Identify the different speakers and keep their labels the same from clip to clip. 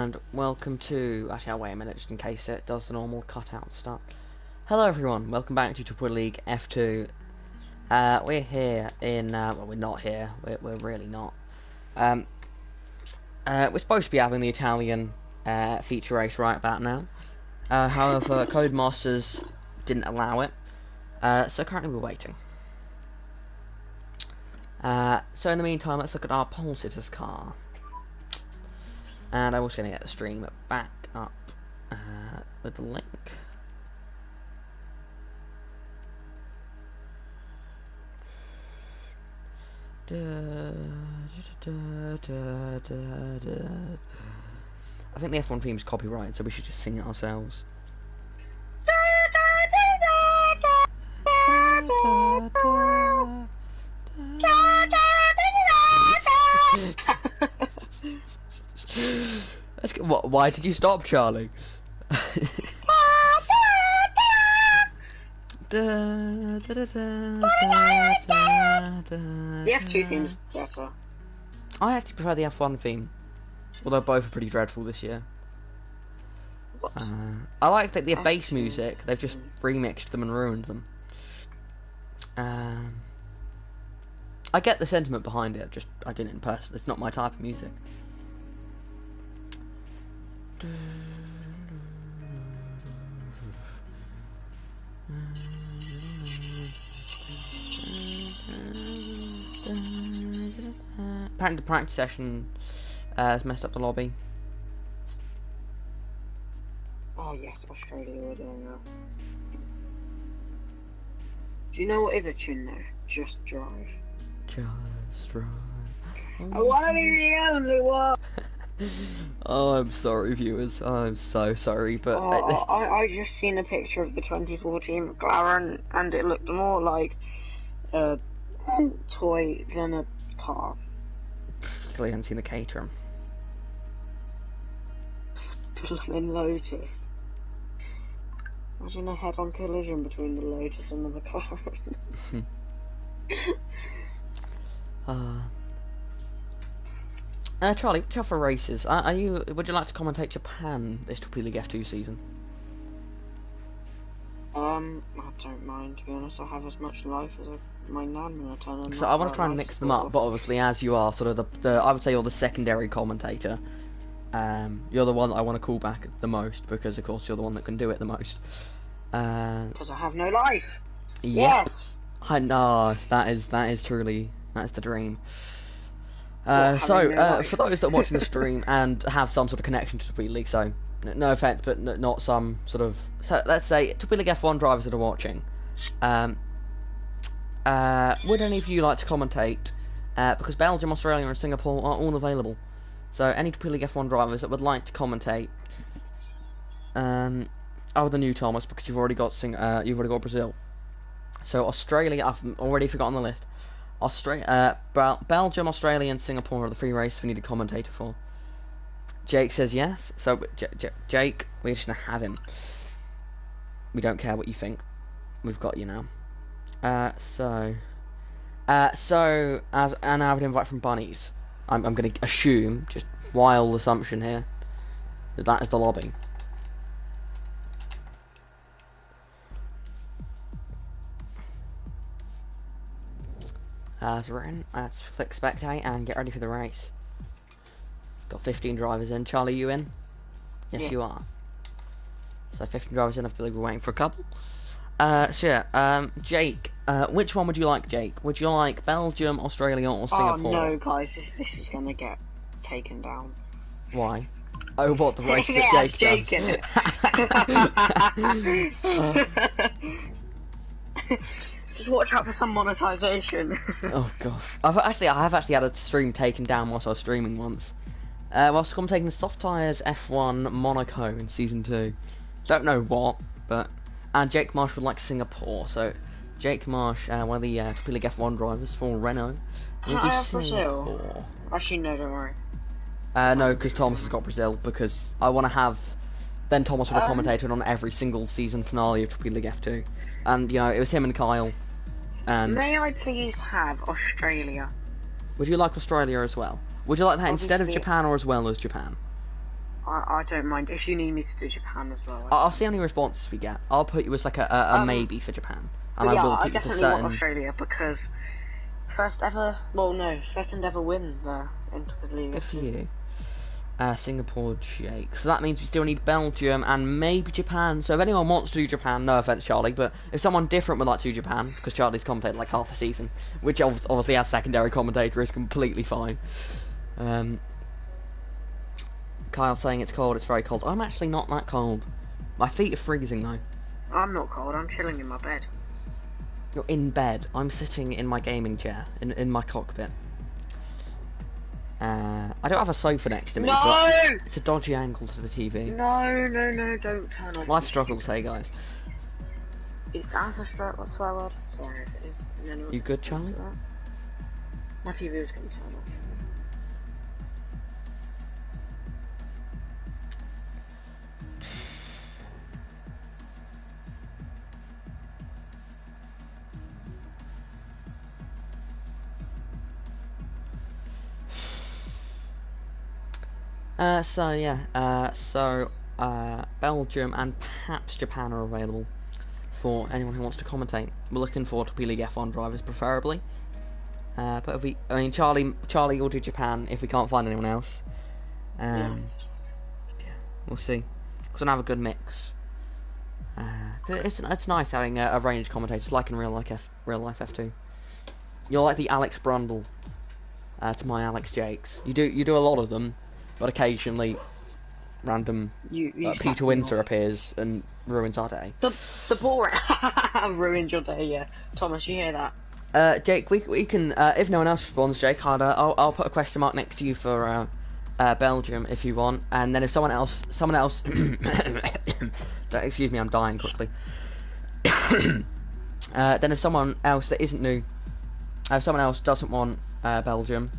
Speaker 1: And welcome to, actually I'll wait a minute just in case it does the normal cutout start. Hello everyone, welcome back to Torpedo League F2. We're here in, well we're not here, we're really not. We're supposed to be having the Italian feature race right about now. However, Codemasters didn't allow it, so currently we're waiting. So in the meantime, let's look at our pole sitters car. And I'm also going to get the stream back up with the link. I think the F1 theme is copyrighted, so we should just sing it ourselves. What? Why did you stop, Charlie?
Speaker 2: The F2 theme's better.
Speaker 1: I actually prefer the F1 theme, although both are pretty dreadful this year. I like that the bass music, they've just remixed them and ruined them. I get the sentiment behind it, just I didn't in person. It's not my type of music. Apparently the practice session has messed up the lobby.
Speaker 2: Oh yes, Australia are doing that. Do you know what is a tune though? Just drive.
Speaker 1: Just drive.
Speaker 2: I want to be the only one.
Speaker 1: Oh, I'm sorry, viewers. I'm so sorry, but
Speaker 2: I just seen a picture of the 2014 McLaren, and it looked more like a toy than a car.
Speaker 1: Clearly, haven't seen the Caterham.
Speaker 2: Blooming Lotus. Imagine a head-on collision between the Lotus and the McLaren.
Speaker 1: Charlie, which other races are you? Would you like to commentate Japan this Torpedo League F2 season?
Speaker 2: I don't mind, to be honest. I have as much life as my nan when I turn on.
Speaker 1: So I want to try and mix them up, but obviously, as you are sort of the I would say you're the secondary commentator. You're the one that I want to call back the most because, of course, you're the one that can do it the most.
Speaker 2: Because I have no life.
Speaker 1: Yeah.
Speaker 2: Yes.
Speaker 1: I know that's the dream.
Speaker 2: No
Speaker 1: For those that are watching the stream and have some sort of connection to the Torpedo League, so no offense, but not some sort of. So let's say Torpedo League F1 drivers that are watching. Would any of you like to commentate? Because Belgium, Australia, and Singapore are all available. So any Torpedo League F1 drivers that would like to commentate. Other than you, Thomas, because you've already got Brazil. So Australia, I've already forgotten the list. Belgium, Australia, and Singapore are the three races we need a commentator for. Jake says yes. So Jake, we're just gonna have him. We don't care what you think. We've got you now. So as an avid invite from Bunnies, I'm gonna assume, just wild assumption here, that is the lobby. So we're in, let's click spectate and get ready for the race. Got 15 drivers in. Charlie, you in? Yes,
Speaker 2: Yeah.
Speaker 1: you are. So 15 drivers in, I believe we're waiting for a couple. Jake, which one would you like, Jake? Would you like Belgium, Australia, or Singapore?
Speaker 2: Oh no, guys, this is gonna get taken down.
Speaker 1: Why? Oh, what, the race
Speaker 2: Yeah,
Speaker 1: that Jake
Speaker 2: does. Just watch out for some monetization.
Speaker 1: Oh gosh, I have actually had a stream taken down whilst I was streaming once. Whilst I'm taking the Soft Tires F1 Monaco in season 2. Don't know what, and Jake Marsh would like Singapore. So Jake Marsh, one of the Torpedo League F1 drivers for Renault, will do Singapore.
Speaker 2: Brazil. Actually, no, don't worry.
Speaker 1: No, because Thomas has got Brazil. Because I want to have. Then Thomas would have commentated on every single season finale of Torpedo League F2, and it was him and Kyle. And
Speaker 2: may I please have Australia?
Speaker 1: Would you like Australia as well? Would you like that instead of
Speaker 2: Obviously-
Speaker 1: Japan or as well as Japan?
Speaker 2: I don't mind if you need me to do Japan as well.
Speaker 1: I'll see how many responses we get. I'll put you as like a maybe for Japan, and
Speaker 2: But yeah,
Speaker 1: I will
Speaker 2: I
Speaker 1: put you for
Speaker 2: definitely want
Speaker 1: certain.
Speaker 2: Australia because second ever win there in the league.
Speaker 1: Good for you. Singapore, Jake. So that means we still need Belgium and maybe Japan. So if anyone wants to do Japan, no offense, Charlie, but if someone different would like to do Japan, because Charlie's commentated like half the season, which obviously as secondary commentator is completely fine. Kyle saying it's cold. It's very cold. I'm actually not that cold. My feet are freezing though.
Speaker 2: I'm not cold. I'm chilling in my bed.
Speaker 1: You're in bed. I'm sitting in my gaming chair in my cockpit. I don't have a sofa next to me, but it's a dodgy angle to the TV.
Speaker 2: No, don't turn off.
Speaker 1: Life struggles, hey guys.
Speaker 2: It's as a stroke, what's the word? Sorry if it is.
Speaker 1: You good, Charlie?
Speaker 2: My TV is going to turn off.
Speaker 1: Belgium and perhaps Japan are available for anyone who wants to commentate. We're looking for Torpedo League F1 drivers, preferably. But Charlie will do Japan if we can't find anyone else. Yeah, we'll see. Because I have a good mix. It's nice having a range of commentators, like in real life F2. You're like the Alex Brundle to my Alex Jakes. You do a lot of them, but occasionally random Peter Winter appears and ruins our day.
Speaker 2: The ball ruined your day, yeah. Thomas, you hear that?
Speaker 1: Jake, we can if no one else responds, Jake, I'll put a question mark next to you for Belgium if you want, and then if someone else don't, excuse me, I'm dying quickly. Then if someone else that isn't new, if someone else doesn't want Belgium,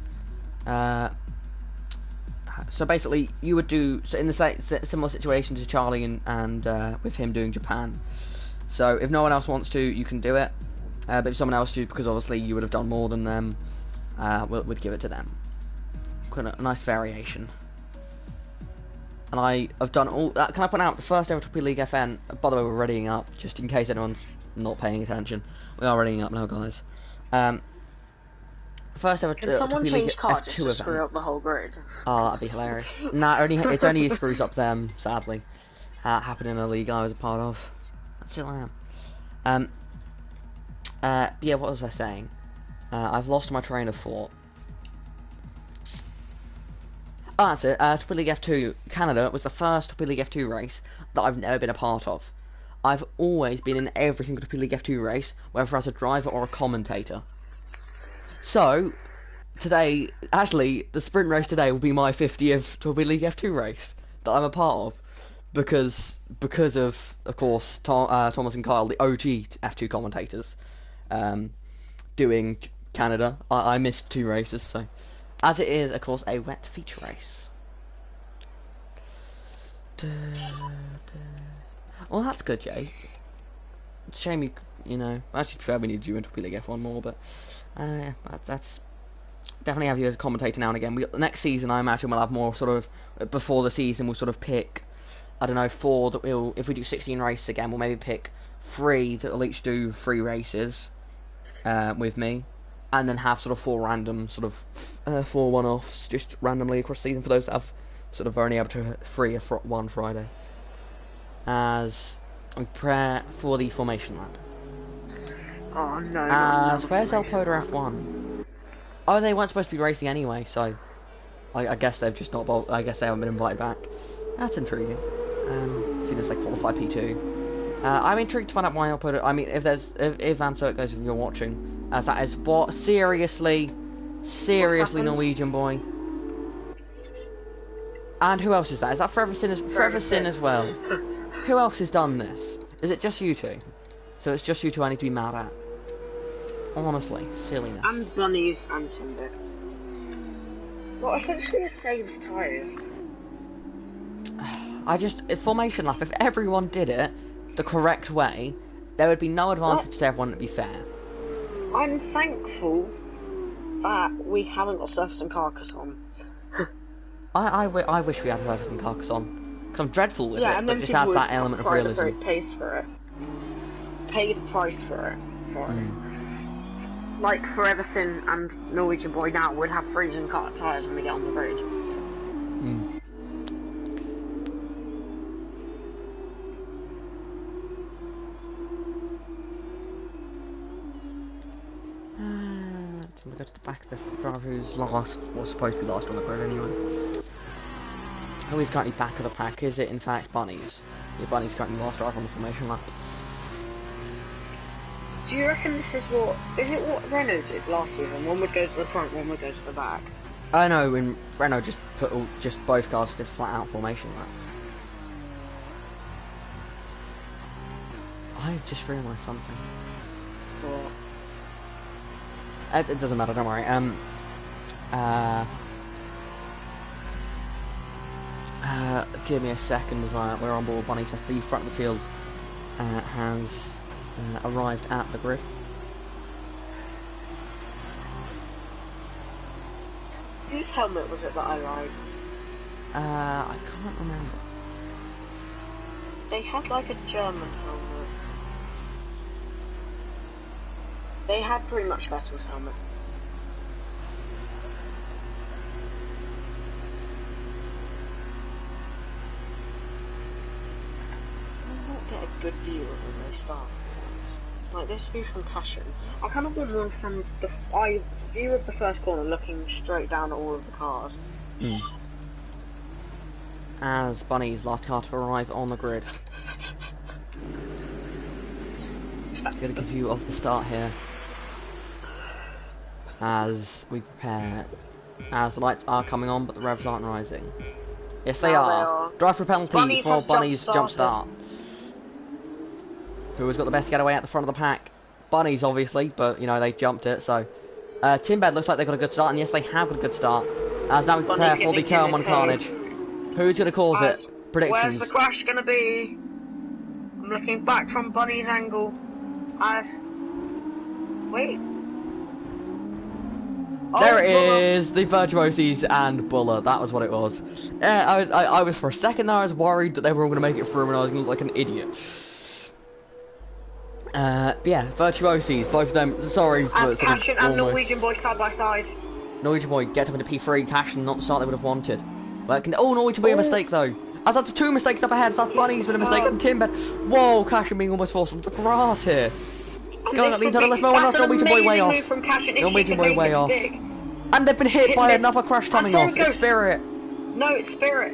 Speaker 1: so basically you would do in the similar situation to Charlie and with him doing Japan. So if no one else wants to, you can do it, but if someone else do, because obviously you would have done more than them, we'd give it to them. Quite a nice variation. And I've done all that. Can I point out the first ever Torpedo League FN? By the way, we're readying up, just in case anyone's not paying attention. We are readying up now, guys. First ever
Speaker 2: Can someone change cards just to screw up the whole grid?
Speaker 1: Oh, that'd be hilarious. Nah, it's only screws up them, sadly. Happened in a league I was a part of. That's still I am. Yeah, what was I saying? I've lost my train of thought. Oh, that's it. Torpedo League F2 Canada was the first Torpedo League F2 race that I've never been a part of. I've always been in every single Torpedo League F2 race, whether as a driver or a commentator. So, today, actually, the sprint race today will be my 50th Torpedo League F2 race that I'm a part of, because of course, Thomas and Kyle, the OG F2 commentators, doing Canada. I missed 2 races, so as it is, of course, a wet feature race. Well, that's good, Jake. It's a shame you know. Actually, prefer we need you in Torpedo League F1 more, but yeah, that's definitely have you as a commentator now and again. Next season, I imagine we'll have more sort of before the season. We'll sort of pick, I don't know, 4 that we'll, if we do 16 races again, we'll maybe pick 3 that will each do 3 races with me, and then have sort of 4 random 4 one-offs just randomly across the season for those that have sort of only able to free one Friday, as we prepare for the formation lap.
Speaker 2: Oh no.
Speaker 1: As where's El Poder F1? Oh, they weren't supposed to be racing anyway, so I guess they've just not. I guess they haven't been invited back. That's intriguing. Seeing as they qualify P2. I'm intrigued to find out why El Poder. I mean, if Van Zert goes, if you're watching, as that is what seriously Norwegian boy. And who else is that? Is that Forever Sin as well? Who else has done this? Is it just you two? So it's just you two I need to be mad at. Honestly, silliness.
Speaker 2: And Bunnies and Timbit. Well, essentially it saves tyres.
Speaker 1: Formation lap, if everyone did it the correct way, there would be no advantage to everyone, it'd be fair.
Speaker 2: I'm thankful that we haven't got surface and carcass on.
Speaker 1: I wish we had everything Carcassonne, because I'm dreadful with
Speaker 2: Yeah,
Speaker 1: it,
Speaker 2: and
Speaker 1: but
Speaker 2: then
Speaker 1: it just
Speaker 2: people
Speaker 1: adds
Speaker 2: would
Speaker 1: that element of
Speaker 2: pay
Speaker 1: realism.
Speaker 2: the price for it. Pay the price for it. Sorry. Like Forever Sin and Norwegian Boy now would have freezing cut tyres when we get on the road.
Speaker 1: We go to the back of the driver who's last, was supposed to be last on the grid anyway. Who is currently back of the pack? Is it in fact Bunny's? Yeah, Bunny's currently last driver on the formation lap.
Speaker 2: Do you reckon this is what... Is it what Renault did last season? One would go to the front, one would go to the back.
Speaker 1: I know, when Renault just put just both cars did flat out formation lap. I've just realised something.
Speaker 2: What?
Speaker 1: It doesn't matter, don't worry. Give me a second as we're on board. Bunny says the front of the field has arrived at the grid.
Speaker 2: Whose helmet was it that I liked?
Speaker 1: I can't remember.
Speaker 2: They had like a German helmet. They had pretty much Vettel's helmet. I don't get a good view of when they start. Like this view from Cashin. I kind of want one from the view of the first corner, looking straight down at all of the cars.
Speaker 1: As Bunny's last car to arrive on the grid. It's going to give you off the start here. As we prepare, as the lights are coming on, but the revs aren't rising. Yes, they are. Drive for penalty for Bunny's jump start. Who has got the best getaway at the front of the pack? Bunny's obviously, but you know they jumped it. So Timbed looks like they've got a good start, and yes, they have got a good start. As now we prepare for the turn one carnage. Who's going to cause it? Predictions.
Speaker 2: Where's the crash going to be? I'm looking back from Bunny's angle. Wait.
Speaker 1: There it is, the Virtuosis and Buller. That was what it was. I was for a second there. I was worried that they were all going to make it through, and I was going to look like an idiot. But yeah, Virtuosis, both of them. Sorry for
Speaker 2: Cashin and Norwegian Boy side by side.
Speaker 1: Norwegian Boy get up into P3. Cashin not the start they would have wanted. But Norwegian Boy a mistake though. As that's two mistakes up ahead. That's Bunny's been a mistake and Timbed. Whoa, Cashin being almost forced onto the grass here. Go on, that leads on. Let's move on. That's Norwegian Boy way off. Norwegian Boy way off. And they've been hit by another crash coming off. It's Spirit.
Speaker 2: No, it's Spirit.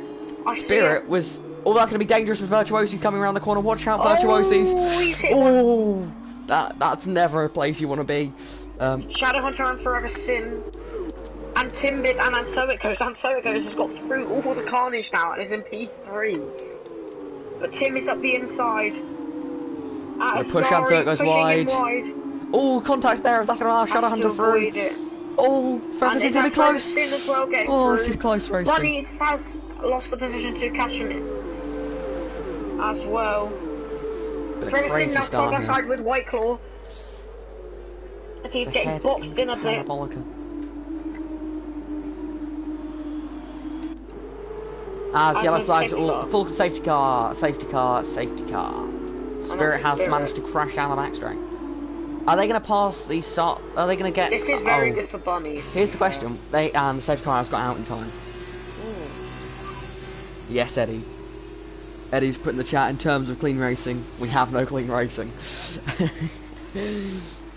Speaker 1: Spirit was. Oh, that's going to be dangerous with Virtuosis coming around the corner. Watch out, Virtuosis. Oh, that's never a place you want to be.
Speaker 2: Shadowhunter and Forever Sin. And Timbed and so it goes. And so it goes has got through all the carnage now and is in P3. But Tim is up the inside.
Speaker 1: Push and so it goes wide. Oh, contact there. That's going to allow Shadowhunter through. Oh, Forever Sin's going to be close. This is close racing.
Speaker 2: Bunny has lost the position to Cashin as well. Forever Sin now side by side with White Claw. As he's getting boxed in a bit.
Speaker 1: As yellow flags, full safety car. Spirit has managed to crash down the back straight. Are they going to pass the start? Are they going to get?
Speaker 2: This is very good for Bunny.
Speaker 1: Here's the question: the safety car has got out in time. Yes, Eddie. Eddie's put in the chat in terms of clean racing. We have no clean racing.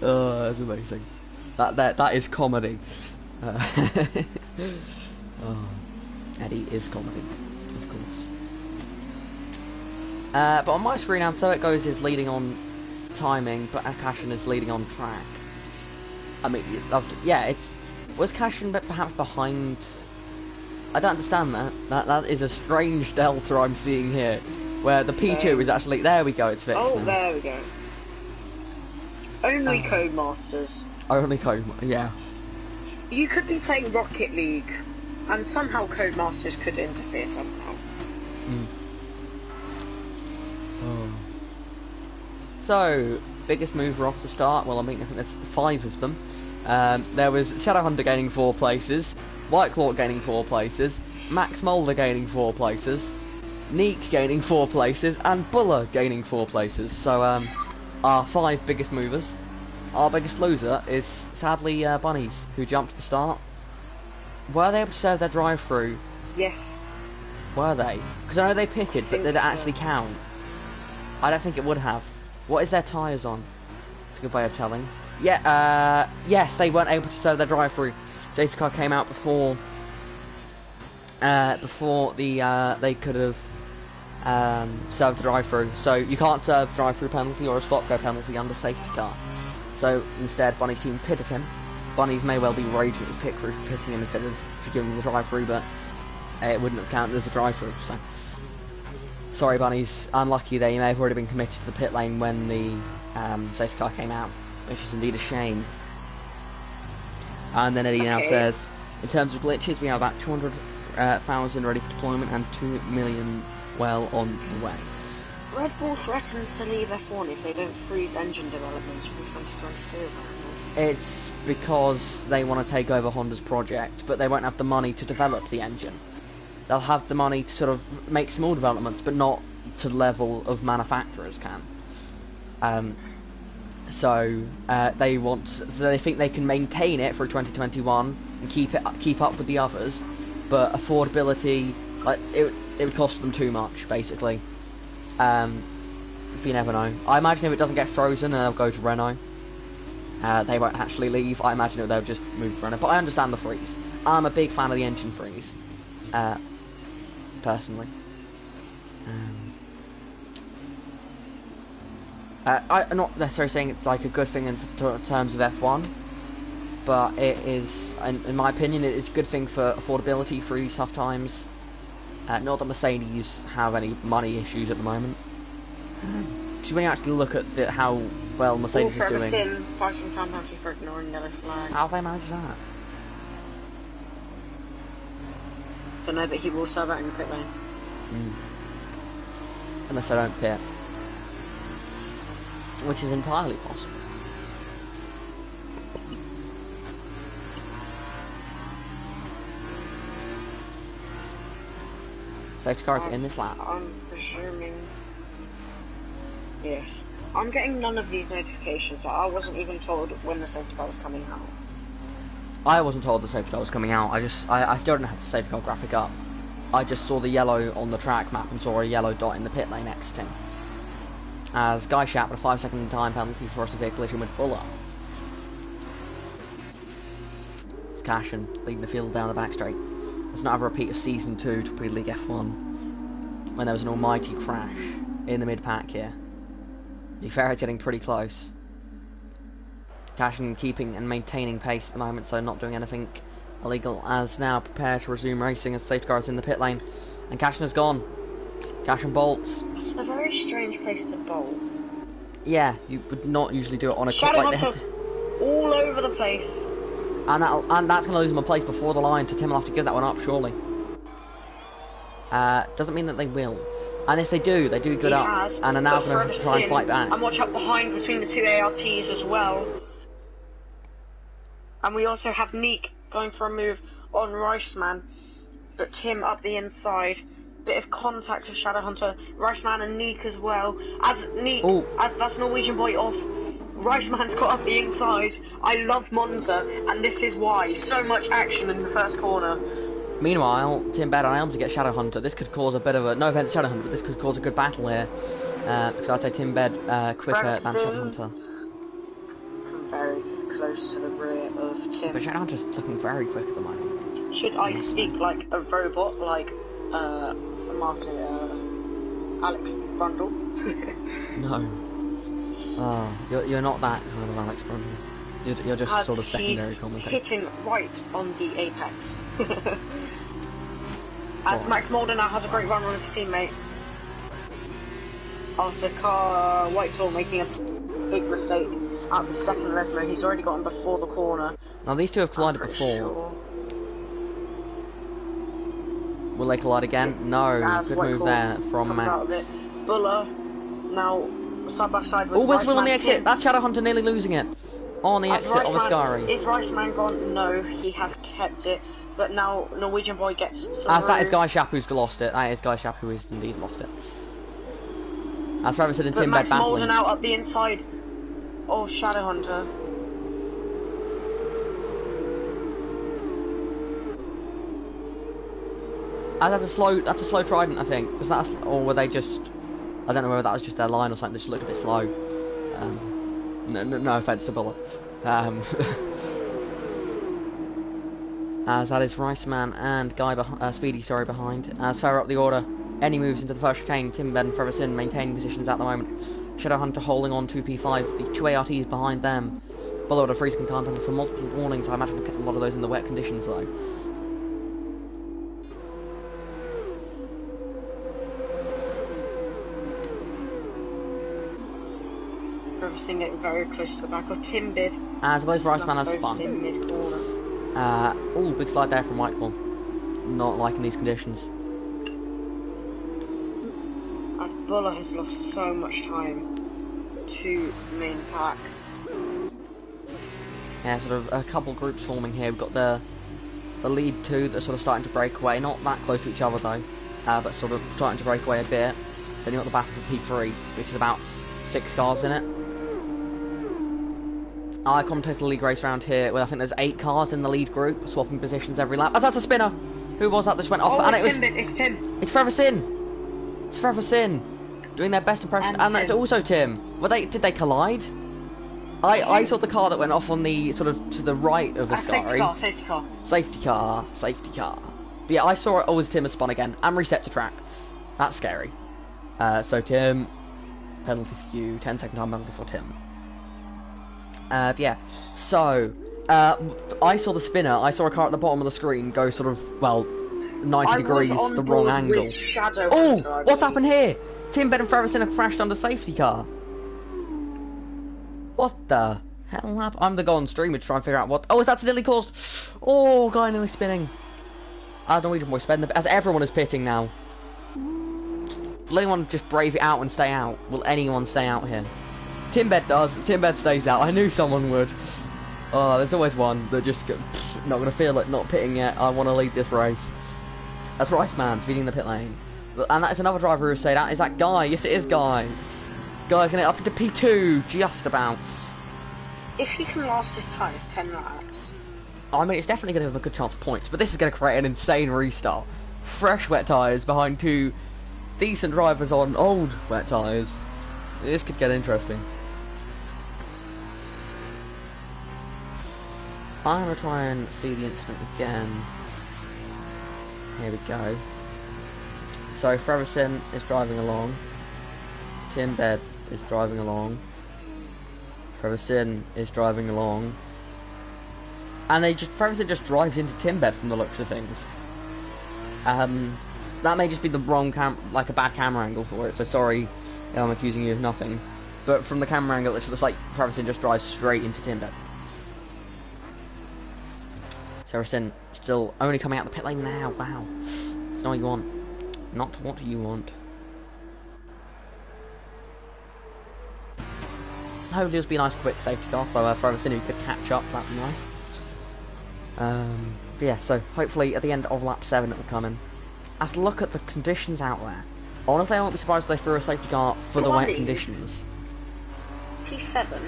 Speaker 1: Oh, that's amazing. That is comedy. Eddie is comedy, of course. But on my screen, and so it goes is leading on timing, but Cashin is leading on track. I mean, was Cashin perhaps behind? I don't understand that. That is a strange delta I'm seeing here, where the P2 is actually. There we go. It's fixed.
Speaker 2: Oh,
Speaker 1: now.
Speaker 2: There we go. Only Codemasters.
Speaker 1: Only yeah.
Speaker 2: You could be playing Rocket League, and somehow Codemasters could interfere somehow.
Speaker 1: Oh. So, biggest mover off the start. Well, I think there's 5 of them. There was Shadowhunter gaining 4 places, White Claw gaining 4 places, Max Mulder gaining 4 places, Neek gaining 4 places, and Buller gaining 4 places. So, our 5 biggest movers. Our biggest loser is, sadly, Bunnies, who jumped at the start. Were they able to serve their drive-through?
Speaker 2: Yes.
Speaker 1: Were they? Because I know they pitted, but did it actually count? I don't think it would have. What is their tyres on? It's a good way of telling. Yeah, yes, they weren't able to serve their drive-through. Safety car came out before they could have served the drive-through. So you can't serve drive-through penalty or a stop-go penalty under safety car. So instead, Bunny's team pitted him. Bunnies may well be raging at his pit crew for pitting him instead of giving him the drive-through, but it wouldn't have counted as a drive-through. So sorry, Bunnies. Unlucky there. You may have already been committed to the pit lane when the safety car came out, which is indeed a shame. And then Eddie now says, in terms of glitches, we have about 200,000 ready for deployment and 2 million well on the way.
Speaker 2: Red Bull threatens to leave F1 if they don't freeze engine developments from 2022.
Speaker 1: It's because they want to take over Honda's project, but they won't have the money to develop the engine. They'll have the money to sort of make small developments, but not to the level of manufacturers can. So they think they can maintain it for 2021 and keep up with the others, but affordability, like it would cost them too much, basically. But you never know. I imagine if it doesn't get frozen, then they'll go to Renault. They won't actually leave. I imagine they'll just move to Renault. But I understand the freeze. I'm a big fan of the engine freeze, personally. I'm not necessarily saying it's like a good thing in terms of F1, but it is, in my opinion, it is a good thing for affordability through these tough times. Not that Mercedes have any money issues at the moment. Because when you actually look at how well Mercedes is doing... How have they managed that?
Speaker 2: Don't know, but he will serve out in the pit lane.
Speaker 1: Unless I don't pit. Which is entirely possible. Safety car is in this lap.
Speaker 2: I'm presuming... Yes. I'm getting none of these notifications. I wasn't even told when the safety car was coming out.
Speaker 1: I wasn't told the safety car was coming out. I still didn't have the safety car graphic up. I just saw the yellow on the track map and saw a yellow dot in the pit lane exiting. As Guy Schaap with a 5-second time penalty for a severe collision with Buller. It's Cashin leading the field down the back straight. Let's not have a repeat of Season 2 Torpedo League F1 when there was an almighty crash in the mid-pack here. The Ferret's getting pretty close. Cashin keeping and maintaining pace at the moment, so not doing anything illegal, as now prepare to resume racing as safety car is in the pit lane. And Cashin has gone. Cashin bolts.
Speaker 2: It's a very strange place to bolt.
Speaker 1: Yeah, you would not usually do it on a
Speaker 2: Shadow
Speaker 1: like
Speaker 2: Hunter all over the place.
Speaker 1: And that's going to lose him a place before the line, so Tim will have to give that one up, surely. Doesn't mean that they will. And if they do good up, and are now going to have to try and fight back.
Speaker 2: And watch up behind between the two ARTs as well. And we also have Neek going for a move on Reisman, but Tim up the inside. Bit of contact with Shadow Hunter, Reisman and Neek as well. As that's Norwegian boy off. Reisman's got up the inside. I love Monza, and this is why. So much action in the first corner.
Speaker 1: Meanwhile, Tim Bed on Elm to get Shadow Hunter. This could cause a bit of a... No offense to Shadow Hunter, but this could cause a good battle here. Because I'd say Tim Bed quicker than Shadow Hunter.
Speaker 2: Very close to the rear of Tim.
Speaker 1: But Shadow Hunter's looking very quick at the moment.
Speaker 2: Should I speak like a robot, like Alex Brundle?
Speaker 1: No. You're not that kind of Alex Brundle. You're just sort of secondary commentator.
Speaker 2: Hitting right on the apex. As Max Mulder now has a great run on his teammate. After Whitehall making a big mistake at the second Lesmo, he's already gotten before the corner.
Speaker 1: Now these two have collided before.
Speaker 2: Sure.
Speaker 1: Will they collide again? No. Good move there from Max.
Speaker 2: Buller now side by side with
Speaker 1: where's Will on the exit? That's Shadow Hunter nearly losing it. On the exit of Ascari.
Speaker 2: Is Reisman gone? No, he has kept it. but now Norwegian boy gets through.
Speaker 1: That is Guy Shapp who's lost it. That is Guy Shapp who has indeed lost it. As Ferguson and Tim Bed battling.
Speaker 2: Max Molden out up the inside. Oh, Shadowhunter.
Speaker 1: That's a slow Trident, I think. Was that or were they just? I don't know whether that was just their line or something. They just looked a bit slow. No offense to Buller. As that is Riceman and Guy Speedy, behind. As far up the order, Any moves into the first chicane. Tim Bed and Ferguson maintaining positions at the moment. Shadowhunter holding on to P5. The two ARTs behind them. Buller at a freezing time penalty for multiple warnings. I imagine we'll get a lot of those in the wet conditions though.
Speaker 2: Everything getting very close to the back of Tim Bid.
Speaker 1: As both Riceman has spun. Big slide there from Whitefall. Not liking these conditions.
Speaker 2: As Buller has lost so much time to main pack.
Speaker 1: Yeah, sort of a couple groups forming here. We've got the lead two that are sort of starting to break away. Not that close to each other though, but sort of starting to break away a bit. Then you've got the back of the P3, which is about 6 cars in it. I commentate the league race round here where I think there's 8 cars in the lead group, swapping positions every lap. Oh, that's a spinner! Who was that that just went off?
Speaker 2: Oh,
Speaker 1: and
Speaker 2: it's Tim. It's Tim.
Speaker 1: It's Ferguson! It's Ferguson! Doing their best impression. And that's also Tim. Did they collide? I saw the car that went off on the, sort of, to the right of the sky.
Speaker 2: Safety car.
Speaker 1: Safety car. But yeah, I saw it, oh, it was Tim has spun again. And reset to track. That's scary. So Tim, penalty for you, 10-second time penalty for Tim. Yeah, so, I saw the spinner, I saw a car at the bottom of the screen go sort of, well, 90 degrees, the wrong angle. Oh, what's happened here? Tim Bed and Ferguson have crashed under safety car. What the hell happened? I'm the guy on streamer to try and figure out what... Oh, is that nearly caused? Oh, guy nearly spinning. Norwegian boy spin as everyone is pitting now. Will anyone just brave it out and stay out? Will anyone stay out here? Tim Bed does. Tim Bed stays out. I knew someone would. Oh, there's always one that just not going to feel it, not pitting yet. I want to lead this race. That's Riceman speeding the pit lane. And that is another driver who stayed out. Is that Guy? Yes, it is Guy. Guy's going to up into P2, just about.
Speaker 2: If he can last his time, it's 10 laps.
Speaker 1: I mean, it's definitely going to have a good chance of points, but this is going to create an insane restart. Fresh wet tyres behind 2 decent drivers on old wet tyres. This could get interesting. I'm going to try and see the incident again. Here we go. So Ferguson is driving along. Tim Bed is driving along. Ferguson is driving along. And Ferguson just drives into Tim Bed from the looks of things. That may just be the wrong like a bad camera angle for it, so sorry I'm accusing you of nothing. But from the camera angle it looks like Ferguson just drives straight into Tim Bed. Ferguson still only coming out the pit lane now, wow. It's not what you want. Not what you want. Hopefully it'll be a nice quick safety car, so Ferguson who could catch up, that'd be nice. But yeah, so hopefully at the end of lap 7 it'll come in. As look at the conditions out there. Honestly, I won't be surprised if they threw a safety car for the wet conditions.
Speaker 2: P7.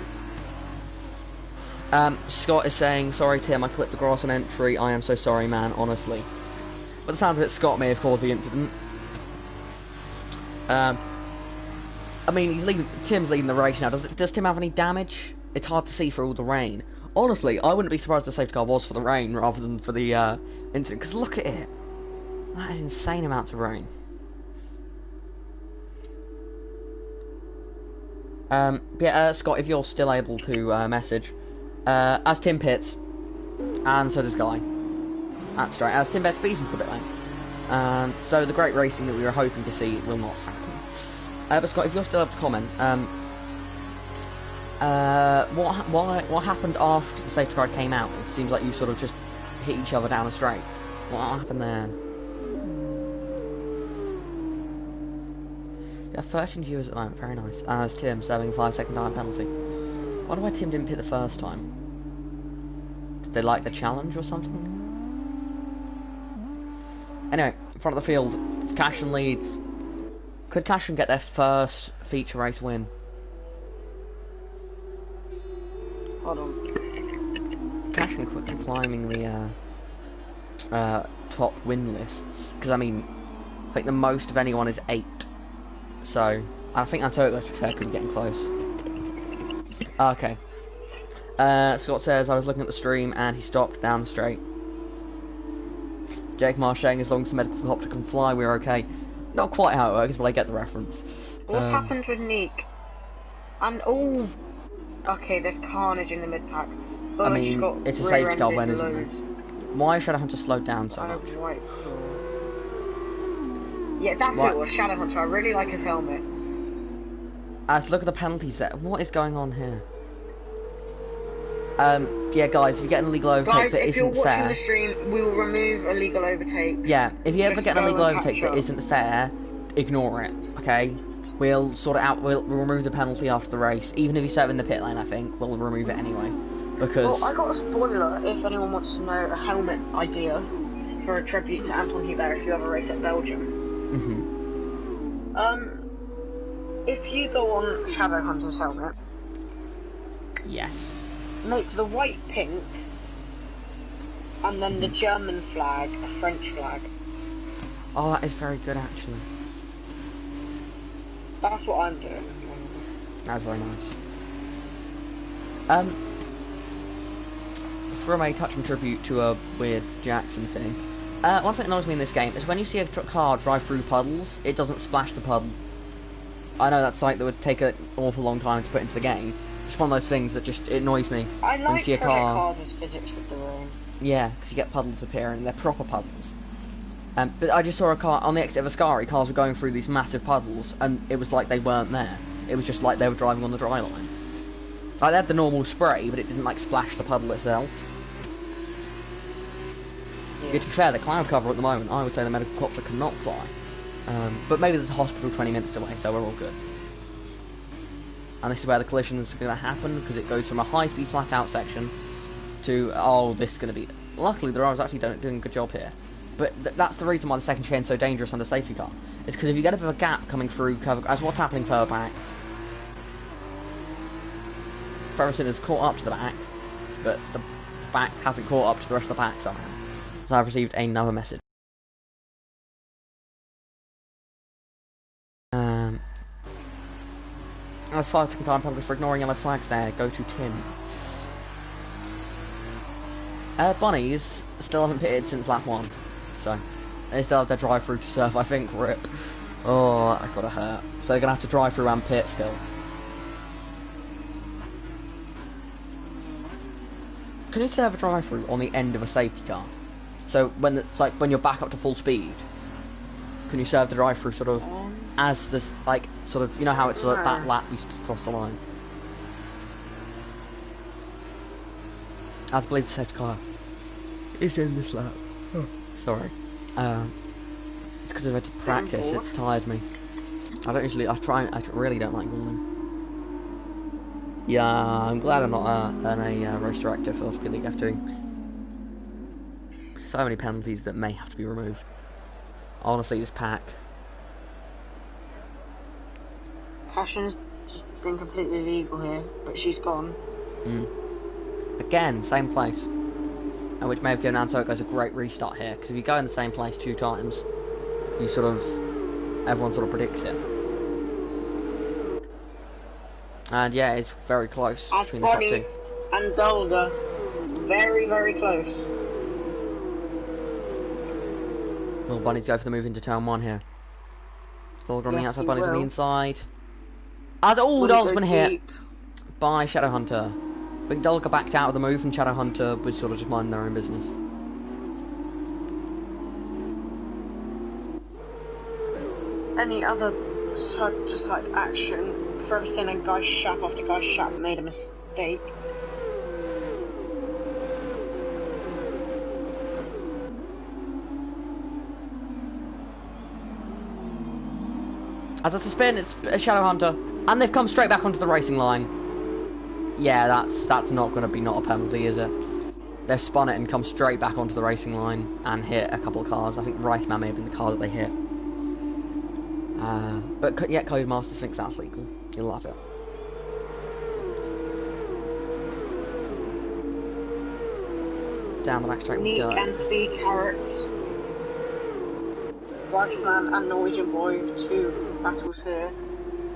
Speaker 1: Scott is saying, sorry Tim, I clipped the grass on entry, I am so sorry man, honestly. But the sounds of it, Scott may have caused the incident. I mean, Tim's leading the race now. Does Tim have any damage? It's hard to see through all the rain. Honestly, I wouldn't be surprised if the safety car was for the rain rather than for the incident, because look at it. That is insane amounts of rain. Yeah, Scott, if you're still able to message, as Tim pits, and so does Guy. That's right, as Tim Bed's beaten for a bit lane. And so the great racing that we were hoping to see will not happen. But Scott, if you're still able to comment, what happened after the safety car came out? It seems like you sort of just hit each other down a straight. What happened there? Yeah, 13 viewers at the moment, very nice. As Tim serving a 5-second time penalty. I wonder why Tim didn't pit the first time. Did they like the challenge or something? Anyway, in front of the field, it's Cash and leads. Could Cash and get their first feature race win?
Speaker 2: Hold on.
Speaker 1: Cash and quickly climbing the top win lists. Because, I mean, I think the most of anyone is 8. So, I think Antonio, to be fair, could be getting close. Okay. Scott says, I was looking at the stream and he stopped down the straight. Jake Marsh saying, as long as the medical helicopter can fly, we're okay. Not quite how it works, but I get the reference.
Speaker 2: What's happened with Neek? And, oh... Okay, there's carnage in the mid-pack.
Speaker 1: I mean, it's a safety car when, isn't it? Why should I have to slow down so much?
Speaker 2: Yeah, that's who it was, Shadowhunter. I really like his helmet.
Speaker 1: Let's look at the penalties there. What is going on here? Yeah, guys, if you get an illegal overtake that isn't fair... Guys, if you're watching
Speaker 2: the stream, we will remove illegal overtake.
Speaker 1: Yeah, if you ever get an illegal overtake that isn't fair, ignore it, okay? We'll sort it out, we'll remove the penalty after the race. Even if you serve in the pit lane, I think, we'll remove it anyway. Because...
Speaker 2: Well, I got a spoiler, if anyone wants to know a helmet idea for a tribute to Anton Hubert if you ever race at Belgium. If you go on Shadowhunter's helmet...
Speaker 1: Yes.
Speaker 2: Make the white pink, and then the German flag a French flag.
Speaker 1: Oh, that is very good, actually.
Speaker 2: That's what I'm doing.
Speaker 1: That's very nice. From a touch and tribute to a weird Jackson thing, one thing that annoys me in this game is when you see a car drive through puddles, it doesn't splash the puddle. I know that's something that would take an awful long time to put into the game. It's one of those things that just it annoys me.
Speaker 2: I like
Speaker 1: when you see a car.
Speaker 2: Cars as physics with the rain.
Speaker 1: Yeah, because you get puddles appearing, and they're proper puddles. But I just saw a car on the exit of Ascari. Cars were going through these massive puddles, and it was like they weren't there. It was just like they were driving on the dry line. Like they had the normal spray, but it didn't like splash the puddle itself. Yeah. To be fair, the cloud cover at the moment, I would say the medical copter cannot fly. But maybe there's a hospital 20 minutes away, so we're all good. And this is where the collision is going to happen, because it goes from a high-speed flat-out section to, oh, this is going to be... Luckily, the driver's actually doing a good job here. But that's the reason why the second chain's so dangerous under safety car. It's because if you get a bit of a gap coming through cover... As what's happening further back... Ferguson has caught up to the back, but the back hasn't caught up to the rest of the pack somehow. So I've received another message. That's 5-second time penalty for ignoring yellow flags there. Go to Tim. Bunnies still haven't pitted since lap 1. So, they still have their drive-through to serve, I think. RIP. Oh, that's gotta hurt. So they're gonna have to drive through and pit still. Can you still have a drive-through on the end of a safety car? So when it's like when you're back up to full speed, can you serve the drive-through sort of as this, like, sort of, you know how it's like that lap we crossed the line? As believe the safety car is in this lap. Oh, sorry. It's because I've had to practice. It's tired me. I don't usually. I really don't like yawning. Yeah, I'm glad I'm not a race director for LTP League F2. So many penalties that may have to be removed. Honestly, this pack.
Speaker 2: Passion's just been completely legal here, but she's gone.
Speaker 1: Again, same place. And which may have given Antogo's a great restart here, because if you go in the same place 2 times, you sort of... everyone sort of predicts it. And yeah, it's very close between the top 2.
Speaker 2: And Dolga. Very, very close.
Speaker 1: Will Bunnies go for the move into turn 1 here? Dolga on the outside, Bunnies on the inside. As Dolga's been hit by Shadowhunter. I think Dolga backed out of the move and Shadowhunter was sort of just minding their own business.
Speaker 2: Any other sort of just like action? Ferguson and Guy Shapp after Guy Shapp made a mistake.
Speaker 1: As it's a spin, it's a Shadowhunter, and they've come straight back onto the racing line. Yeah, that's not going to be not a penalty, is it? they've spun it and come straight back onto the racing line and hit a couple of cars. I think Wraithman may have been the car that they hit. But yet Codemasters thinks that's legal. You'll love it. Down the back straight we go.
Speaker 2: Neek and Speed Carrots. Wraithman and Norwegian Boy, 2 battles here.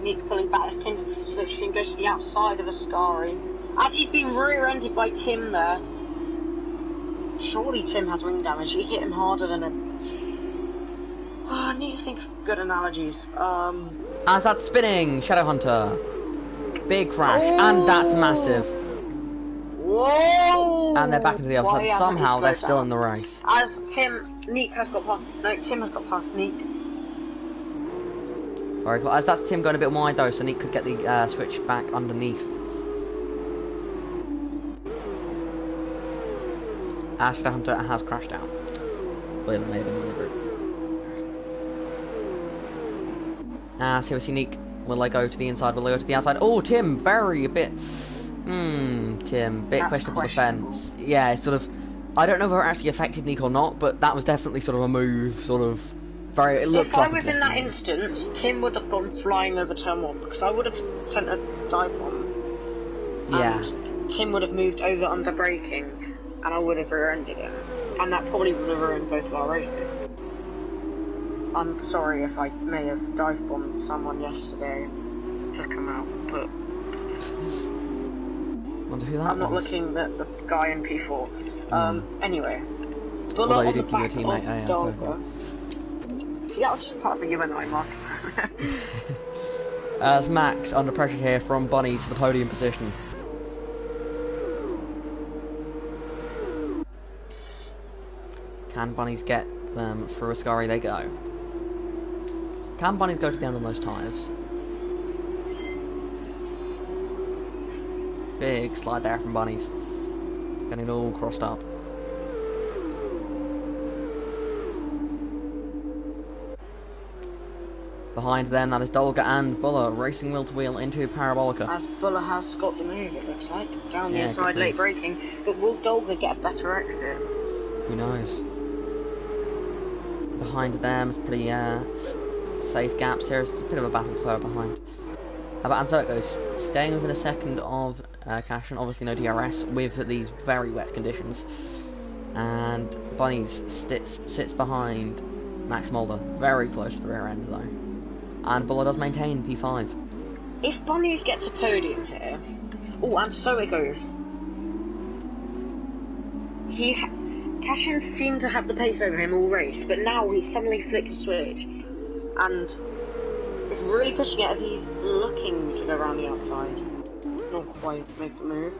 Speaker 2: Neek pulling back into the slipstream, goes to the outside of Ascari. As he's been rear-ended by Tim there. Surely Tim has wing damage. He hit him harder than a... Oh, I need to think of good analogies.
Speaker 1: As that's spinning, Shadowhunter. Big crash, and that's massive.
Speaker 2: Whoa!
Speaker 1: And they're back into the other side. Somehow they're still in the race.
Speaker 2: As Neek has got past. No, Tim has got past Neek.
Speaker 1: Very cool. As that's Tim going a bit wide though, so Neek could get the switch back underneath. Shadowhunter has crashed out. Well, it may have been in the group. So we see Neek. Will they go to the inside? Will they go to the outside? Oh, Tim, very a bit. Tim, bit questionable defense. Yeah, sort of. I don't know whether it actually affected Neek or not, but that was definitely sort of a move, sort of. Very. It looked like
Speaker 2: if I was in that instance, Tim would have gone flying over turn 1 because I would have sent a dive bomb.
Speaker 1: Yeah.
Speaker 2: And Tim would have moved over under braking, and I would have rear-ended him, and that probably would have ruined both of our races. I'm sorry if I may have dive bombed someone yesterday to come out, but
Speaker 1: wonder who that
Speaker 2: I'm not
Speaker 1: was.
Speaker 2: Looking at the guy in P4. Anyway,
Speaker 1: although you did give your teammate
Speaker 2: Dolga. See, that was just part of the UNI master.
Speaker 1: As Max under pressure here from Bunny to the podium position. Can Bunnies get them through Ascari? They go. Can Bunnies go to the end on those tyres? Big slide there from Bunnies. Getting it all crossed up. Behind them, that is Dolga and Buller racing wheel to wheel into Parabolica.
Speaker 2: As Buller has got the move, it looks like. Down the inside, late braking. But will Dolga get a better exit?
Speaker 1: Who knows? Behind them, it's pretty safe gaps here. It's a bit of a battle for behind. How about Anserkos? Staying within a second of Cashin, obviously no DRS with these very wet conditions. And Bunnies sits behind Max Mulder, very close to the rear end though. And Buller does maintain P5.
Speaker 2: If Bunnies gets a podium here, oh, and so it goes. Cashin seemed to have the pace over him all race, but now he's suddenly flicked a switch, and it's really pushing it as he's looking to go around the outside. Not quite make the move.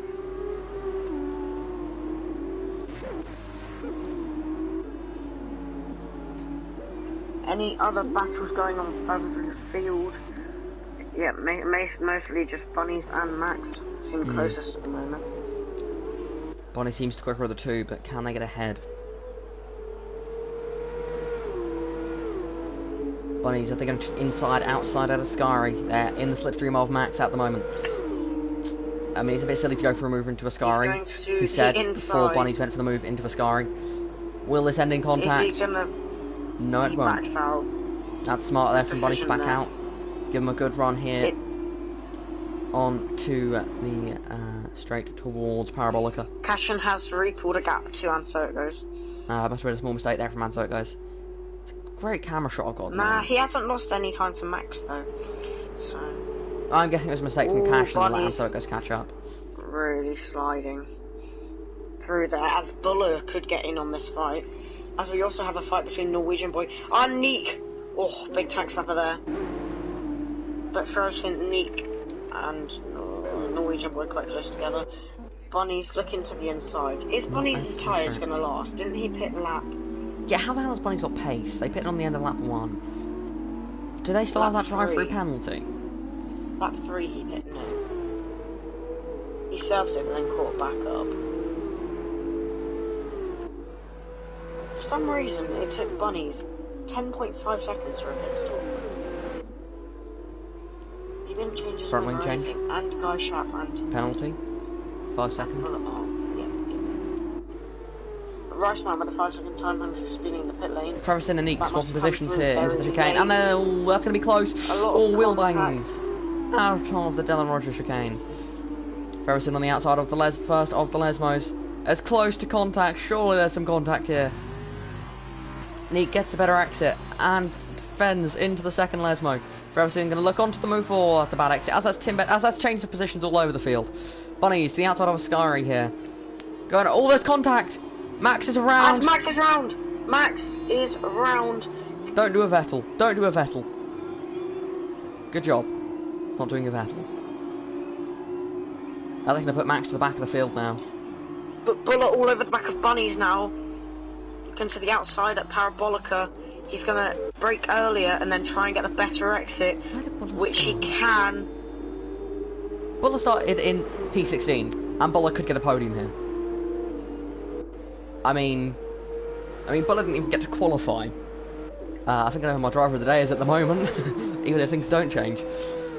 Speaker 2: Any other battles going on further through the field? Yeah, mostly just Bunnies and Max seem closest at the moment.
Speaker 1: Bunny seems to quicker of the two, but can they get ahead? Bunnies, are they going inside, outside at Ascari? They're in the slipstream of Max at the moment. I mean, it's a bit silly to go for a move into Ascari. He said before Bunnies went for the move into Ascari. Will this end in contact?
Speaker 2: Is he gonna
Speaker 1: No, it won't.
Speaker 2: out?
Speaker 1: That's smart there from Bunnies to back out. Give him a good run here. On to the straight towards Parabolica.
Speaker 2: Cashin has re-pulled a gap to Anserkos.
Speaker 1: Must have been a small mistake there from Anserkos. It's a great camera shot I've got.
Speaker 2: Nah, he hasn't lost any time to Max though. So
Speaker 1: I'm guessing it was a mistake from Cash and let Anserkos catch up.
Speaker 2: Really sliding through there, as Buller could get in on this fight. As we also have a fight between Norwegian Boy and Neek. Oh, big tank snapper there. But first, Neek and Norwegian Boy quite close together. Bunny's looking to the inside. Is Bunny's tyres going to last? Didn't he pit lap?
Speaker 1: Yeah, how the hell has Bunny's got pace? They pitted on the end of lap 1. Do they still have that drive-through penalty?
Speaker 2: Lap 3 he pitted, no. He served it and then caught back up. For some reason, it took Bunny's 10.5 seconds for a pit stop. He didn't change his
Speaker 1: front wing change?
Speaker 2: And Guy Shatland.
Speaker 1: Penalty? 5 seconds?
Speaker 2: Rice man with a 5-second time penalty for speeding in the pit lane.
Speaker 1: Ferguson and Neek swapping positions here into the chicane, and then that's going to be close. Oh, wheel bang out of the Dylan Rogers chicane. Ferguson on the outside of the first of the Lesmos. As close to contact. Surely there's some contact here. Neek gets a better exit and defends into the second Lesmo. Ferguson going to look onto the move forward. That's a bad exit. As that's changed the positions all over the field. Bunnies to the outside of a Skyry here. Going. Oh, there's contact. Max is around.
Speaker 2: Max is round. Max is around.
Speaker 1: Don't do a Vettel. Don't do a Vettel. Good job. Not doing a Vettel. I think they're going to put Max to the back of the field now.
Speaker 2: But Bullet all over the back of Bunnies now. Going to the outside at Parabolica. He's going to brake earlier and then try and get the better exit, which he can.
Speaker 1: Buller started in P16, and Buller could get a podium here. I mean, Buller didn't even get to qualify. I think I know who my driver of the day is at the moment, even if things don't change.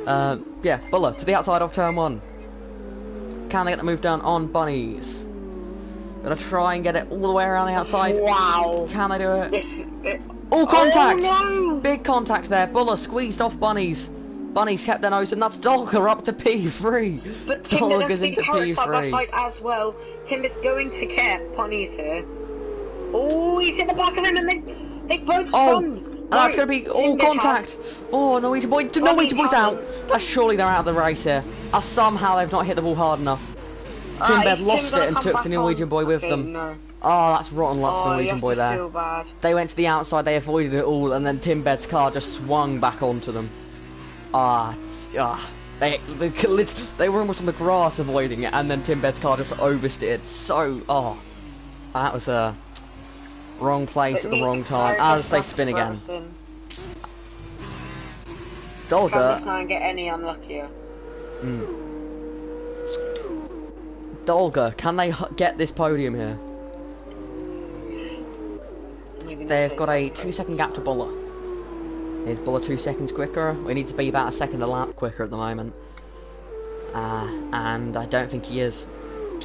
Speaker 1: Yeah, Buller to the outside of turn 1. Can they get the move down on Bunnies? Gonna try and get it all the way around the outside.
Speaker 2: Wow.
Speaker 1: Can they do it? Oh, contact!
Speaker 2: Oh, no.
Speaker 1: Big contact there. Buller squeezed off Bunnies. Bunnies kept their nose, and that's Dolger up to P3.
Speaker 2: But
Speaker 1: Dolger's into
Speaker 2: P3 side by
Speaker 1: P3.
Speaker 2: side as well. Timber's going to get Bunnies here. Oh, he's in the back of him, and they both spun.
Speaker 1: And that's going to be all contact. Oh, Norwegian boy. Norwegian boy's out. That's surely they're out of the race here. Somehow they've not hit the ball hard enough. Timbed lost it and took the Norwegian boy with them.
Speaker 2: No.
Speaker 1: Oh, that's rotten luck for the Norwegian boy there.
Speaker 2: Feel bad.
Speaker 1: They went to the outside, they avoided it all, and then Timbed's car just swung back onto them. They were almost on the grass avoiding it, and then Timbed's car just oversteered. So, that was a wrong place at the wrong time. As they spin again. Dolger.
Speaker 2: Can this man get any unluckier?
Speaker 1: Dolger, can they get this podium here? They've got a 2-second gap to Buller. Is Buller 2 seconds quicker? We need to be about a second a lap quicker at the moment. And I don't think he is.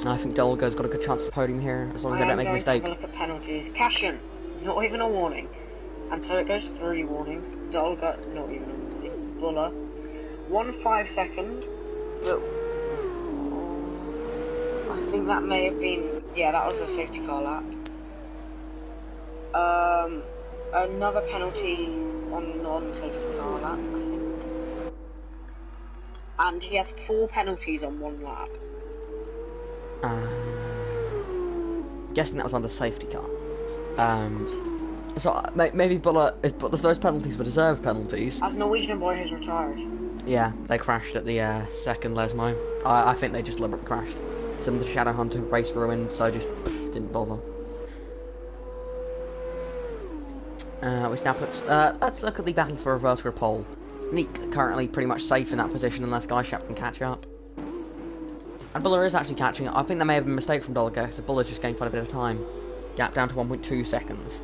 Speaker 1: I think Dolger's got a good chance of the podium here, as long as they don't make a mistake.
Speaker 2: Look at penalties. Cashin, not even a warning. And so it goes 3 warnings. Dolger, not even a warning. Buller, 1 5-second. But I think that may have been, yeah, that was a safety car lap. Another penalty on non-safety car lap, I think. And he has 4 penalties on 1 lap.
Speaker 1: Guessing that was on the safety car. So maybe Buller, those penalties were deserved penalties.
Speaker 2: As Norwegian boy has retired.
Speaker 1: Yeah, they crashed at the second Lesmo. I think they just deliberately crashed. Some of the Shadowhunter race ruined, so just didn't bother. Which now puts. Let's look at the battle for reverse for a pole. Neek currently pretty much safe in that position unless Skyshap can catch up. And Buller is actually catching up. I think that may have been a mistake from Dolger, because Buller's just gained quite a bit of time. Gap down to 1.2 seconds.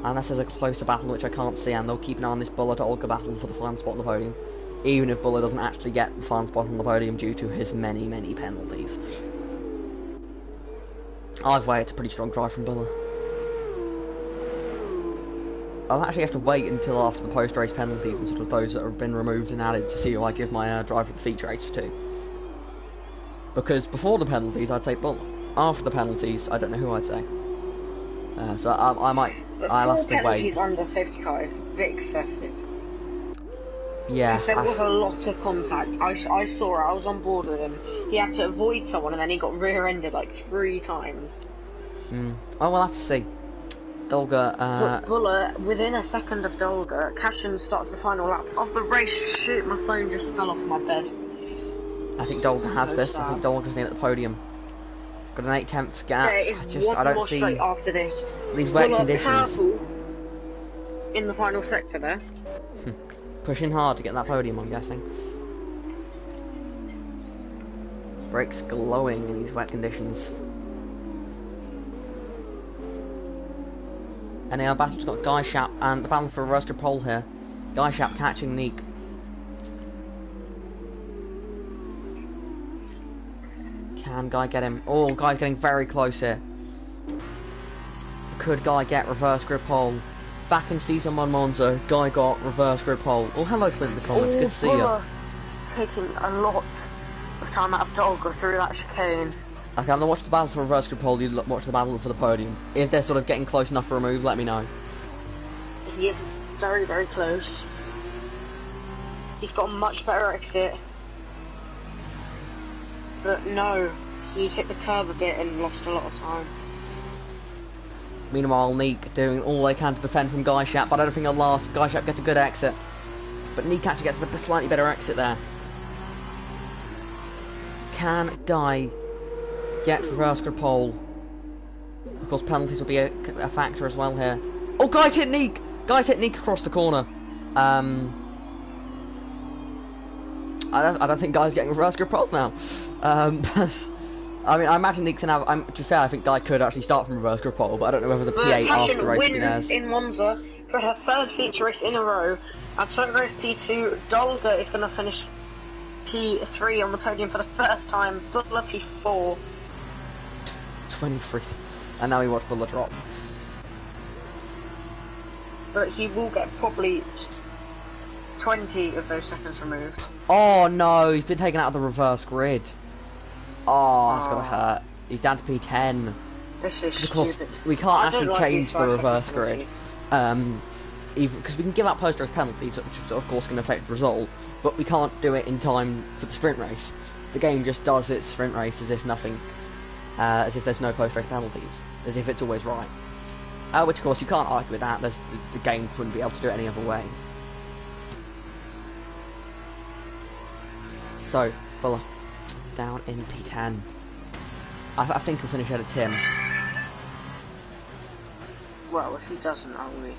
Speaker 1: Unless there's a closer battle, which I can't see, and they'll keep an eye on this Buller to Olga battle for the final spot on the podium. Even if Buller doesn't actually get the final spot on the podium due to his many, many penalties. Either way, it's a pretty strong drive from Buller. I'll actually have to wait until after the post-race penalties and sort of those that have been removed and added to see who I give my drive for the feature race to. Because before the penalties, I'd say Buller. After the penalties, I don't know who I'd say. So I'll have to wait.
Speaker 2: Penalties under safety car is a bit excessive.
Speaker 1: Yeah.
Speaker 2: There was a lot of contact. I saw it, I was on board with him. He had to avoid someone and then he got rear-ended like 3 times.
Speaker 1: Oh, we'll have to see. Dolger,
Speaker 2: Buller, within a second of Dolger, Cashin starts the final lap of the race. Shoot, my phone just fell off my bed.
Speaker 1: I think Dolger has this. Sad. I think Dolger's in at the podium. Got an 8/10 gap. I don't see
Speaker 2: straight after this.
Speaker 1: These wet conditions.
Speaker 2: In the final sector there.
Speaker 1: Pushing hard to get that podium, I'm guessing. Brakes glowing in these wet conditions. And in our battle, we've got Skyshap and the battle for reverse pole here. Skyshap catching Neek. Can Guy get him? Oh, Guy's getting very close here. could Guy get reverse grip pole? Back in Season 1 Monza, Guy got reverse grip pole. Oh, hello Clint in the comments, good to see you.
Speaker 2: Taking a lot of time out of Dolga through that chicane.
Speaker 1: Okay, I'm gonna watch the battle for reverse grip pole, you watch the battle for the podium. If they're sort of getting close enough for a move, let me know.
Speaker 2: He is very, very close. He's got a much better exit. But no, he hit the curb a bit and lost a lot of time.
Speaker 1: Meanwhile, Neek doing all they can to defend from Guy Sharp, but I don't think he'll last. Guy Sharp gets a good exit. But Neek actually gets a slightly better exit there. Can Guy get reverse grip pole? Of course, penalties will be a factor as well here. Oh, Guy's hit Neek! Guy's hit Neek across the corner. I don't think Guy's getting reverse grip pole now. I mean, I imagine Neek can have. To be fair, I think Guy could actually start from reverse grip pole, but I don't know whether the P8 after the race will be theirs.
Speaker 2: in Monza for her third feature race in a row. And so goes P2. Dolga is going to finish P3 on the podium for the first time. Buller P4.
Speaker 1: 23. And now we watch Buller drop.
Speaker 2: But he will get probably 20 of those seconds removed.
Speaker 1: Oh no, he's been taken out of the reverse grid. Oh, that's gotta hurt. He's down to P10.
Speaker 2: This is
Speaker 1: because
Speaker 2: stupid.
Speaker 1: We can't actually change the reverse grid. Because we can give out post-race penalties, which is of course going to affect the result, but we can't do it in time for the sprint race. The game just does its sprint race as if nothing, as if there's no post-race penalties, as if it's always right. Which of course you can't argue with that. The game wouldn't be able to do it any other way. So, Buller down in P10. I think he'll finish ahead of Tim.
Speaker 2: Well, if he doesn't, are we?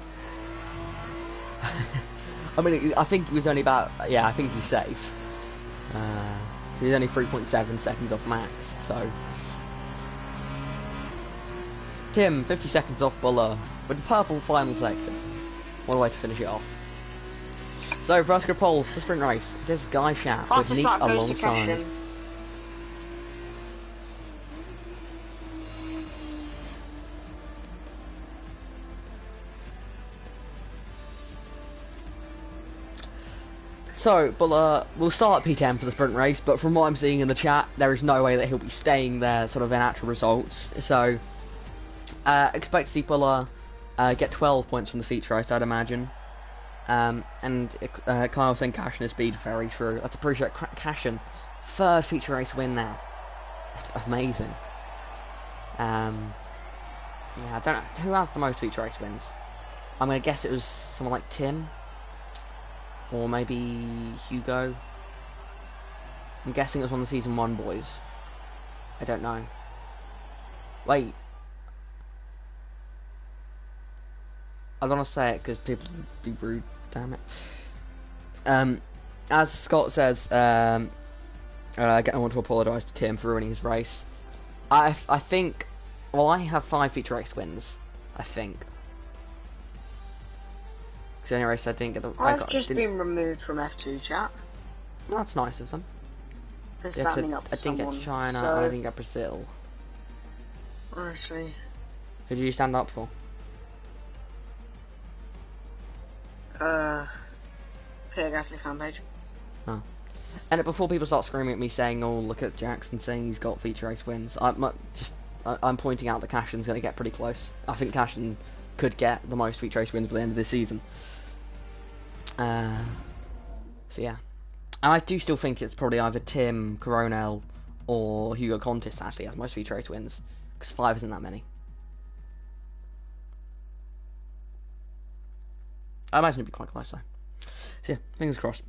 Speaker 1: I mean, I think he was only about. Yeah, I think he's safe. He's only 3.7 seconds off max, so. Tim, 50 seconds off Buller, with the purple final section. What a way to finish it off. So, reverse grip pole for the sprint race. It is Guy Sharp with Neek alongside. So, Buller will start at P10 for the sprint race, but from what I'm seeing in the chat, there is no way that he'll be staying there sort of in actual results. So, expect to see Buller get 12 points from the feature race, I'd imagine. And Kyle saying Cashin is speed, very true. Let's appreciate Cashin. Third feature race win now. Amazing. Yeah, I don't know. Who has the most feature race wins? I'm going to guess it was someone like Tim. Or maybe Hugo. I'm guessing it was one of the Season 1 boys. I don't know. Wait. I don't want to say it because people would be rude. Damn it. As Scott says, I want to apologise to Tim for ruining his race. I think. Well, I have 5 feature race wins. I think. Because the only race I didn't get the.
Speaker 2: I've just been removed from F2 chat.
Speaker 1: Well, that's nice of them.
Speaker 2: For standing up
Speaker 1: I
Speaker 2: to
Speaker 1: didn't
Speaker 2: someone,
Speaker 1: get China.
Speaker 2: so...
Speaker 1: I didn't get Brazil.
Speaker 2: Honestly.
Speaker 1: Who did you stand up for?
Speaker 2: Peter Gasly fan page.
Speaker 1: Oh. And before people start screaming at me saying, "Oh, look at Jackson saying he's got feature race wins," I'm pointing out that Cashin's going to get pretty close. I think Cashin could get the most feature race wins by the end of this season. So yeah, and I do still think it's probably either Tim Coronel or Hugo Contis actually has most feature race wins, because 5 isn't that many. I imagine it'd be quite close though. So yeah, fingers crossed.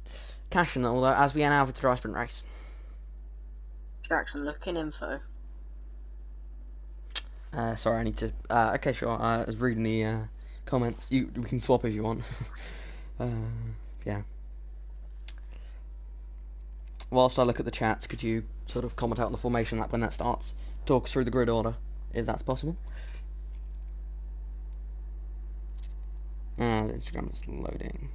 Speaker 1: Cashin, although, as we are now for the dry sprint race.
Speaker 2: Jackson, looking info.
Speaker 1: Sorry, I need to. Okay, sure. I was reading the comments. We can swap if you want. Yeah. Whilst I look at the chats, could you sort of comment out on the formation lap when that starts? Talk us through the grid order, if that's possible. The Instagram is loading.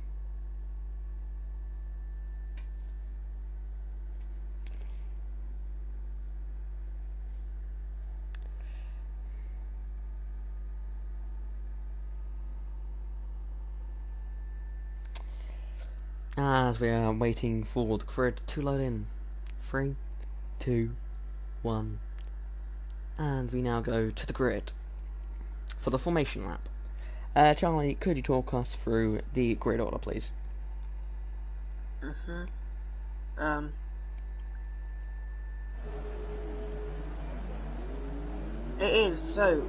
Speaker 1: As we are waiting for the grid to load in. 3, 2, 1. And we now go to the grid for the formation lap. Charlie, could you talk us through the grid order, please?
Speaker 2: It is, so...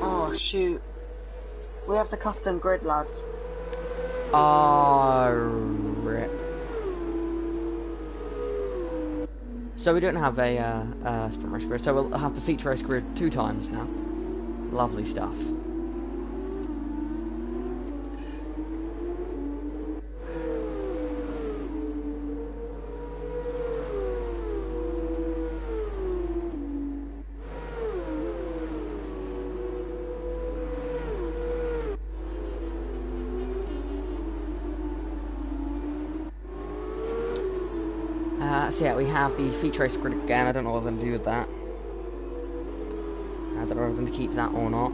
Speaker 2: Oh, shoot. We have the custom grid, lads.
Speaker 1: Rip. So we don't have a sprint race grid, so we'll have the feature race grid 2 times now. Lovely stuff. So yeah, we have the feature race grid again. I don't know what they're going to do with that. I don't know if they're going to keep that or not.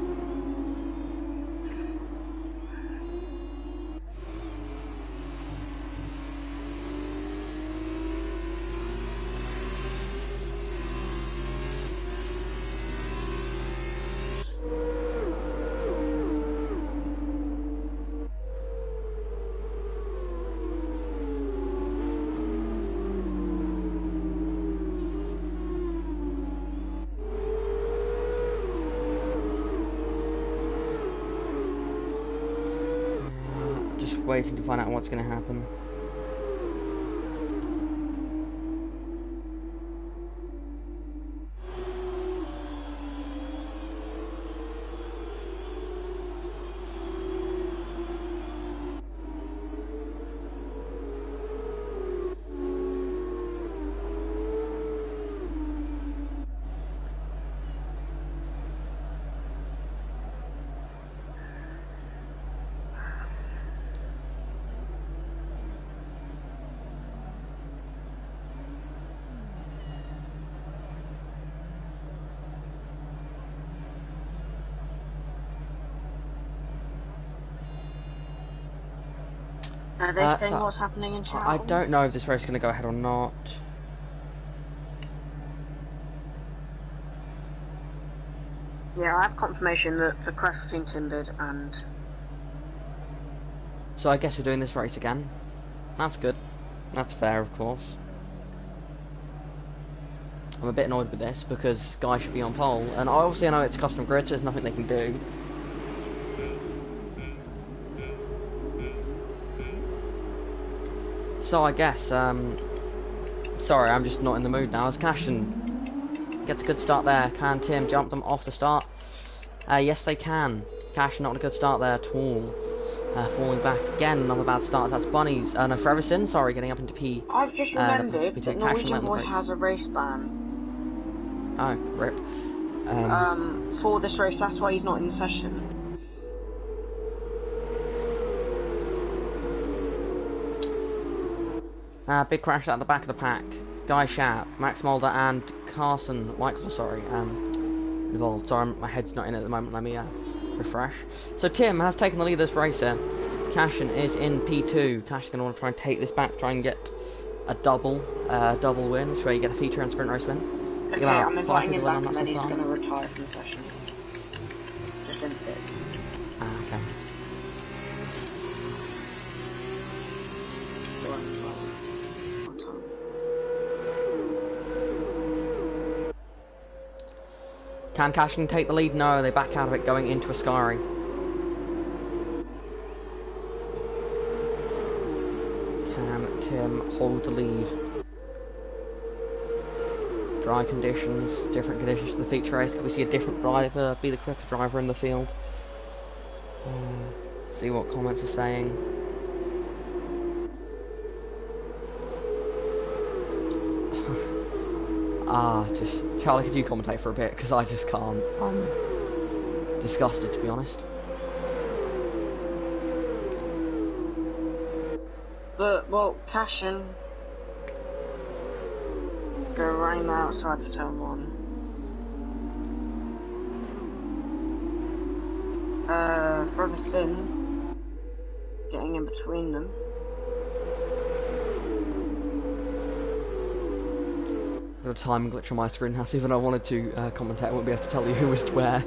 Speaker 1: Just waiting to find out what's going to happen.
Speaker 2: Are they saying what's happening in chat?
Speaker 1: I don't know if this race is going to go ahead or not.
Speaker 2: Yeah, I have confirmation that the crash's been timbered and...
Speaker 1: So I guess we're doing this race again. That's good. That's fair, of course. I'm a bit annoyed with this because Guy should be on pole, and obviously I know it's custom grid, so there's nothing they can do. So I guess, sorry, I'm just not in the mood now. As Cashin gets a good start there. Can Tim jump them off the start? Yes, they can. Cashin not a good start there at all. Falling back again, another bad start. That's Bunnies. No, Freverson, sorry, getting up into P.
Speaker 2: I've just remembered that Norwegian Boy has a race ban.
Speaker 1: Oh, rip.
Speaker 2: For this race, that's why he's not in the session.
Speaker 1: Big crash at the back of the pack. Guy Sharp, Max Mulder, and Carson Whiteclaw, sorry, involved. Sorry, my head's not in at the moment. Let me refresh. So Tim has taken the lead of this race here. Cashin is in P2. Cashin's going to want to try and take this back, try and get a double win, which is where you get a feature and sprint race win.
Speaker 2: Okay, I'm inviting him back and then he's going to retire from the session. Just in a bit.
Speaker 1: Okay. Can Cashin take the lead? No, they back out of it going into Ascari. Can Tim hold the lead? Dry conditions, different conditions to the feature race. Could we see a different driver be the quicker driver in the field? See what comments are saying. Just Charlie, could you commentate for a bit? Because I just can't. I'm disgusted, to be honest.
Speaker 2: But, well, Cashin go right outside for turn 1. Freverson getting in between them.
Speaker 1: Got a timing glitch on my screen, Has. Even I wanted to commentate, I wouldn't be able to tell you who was where.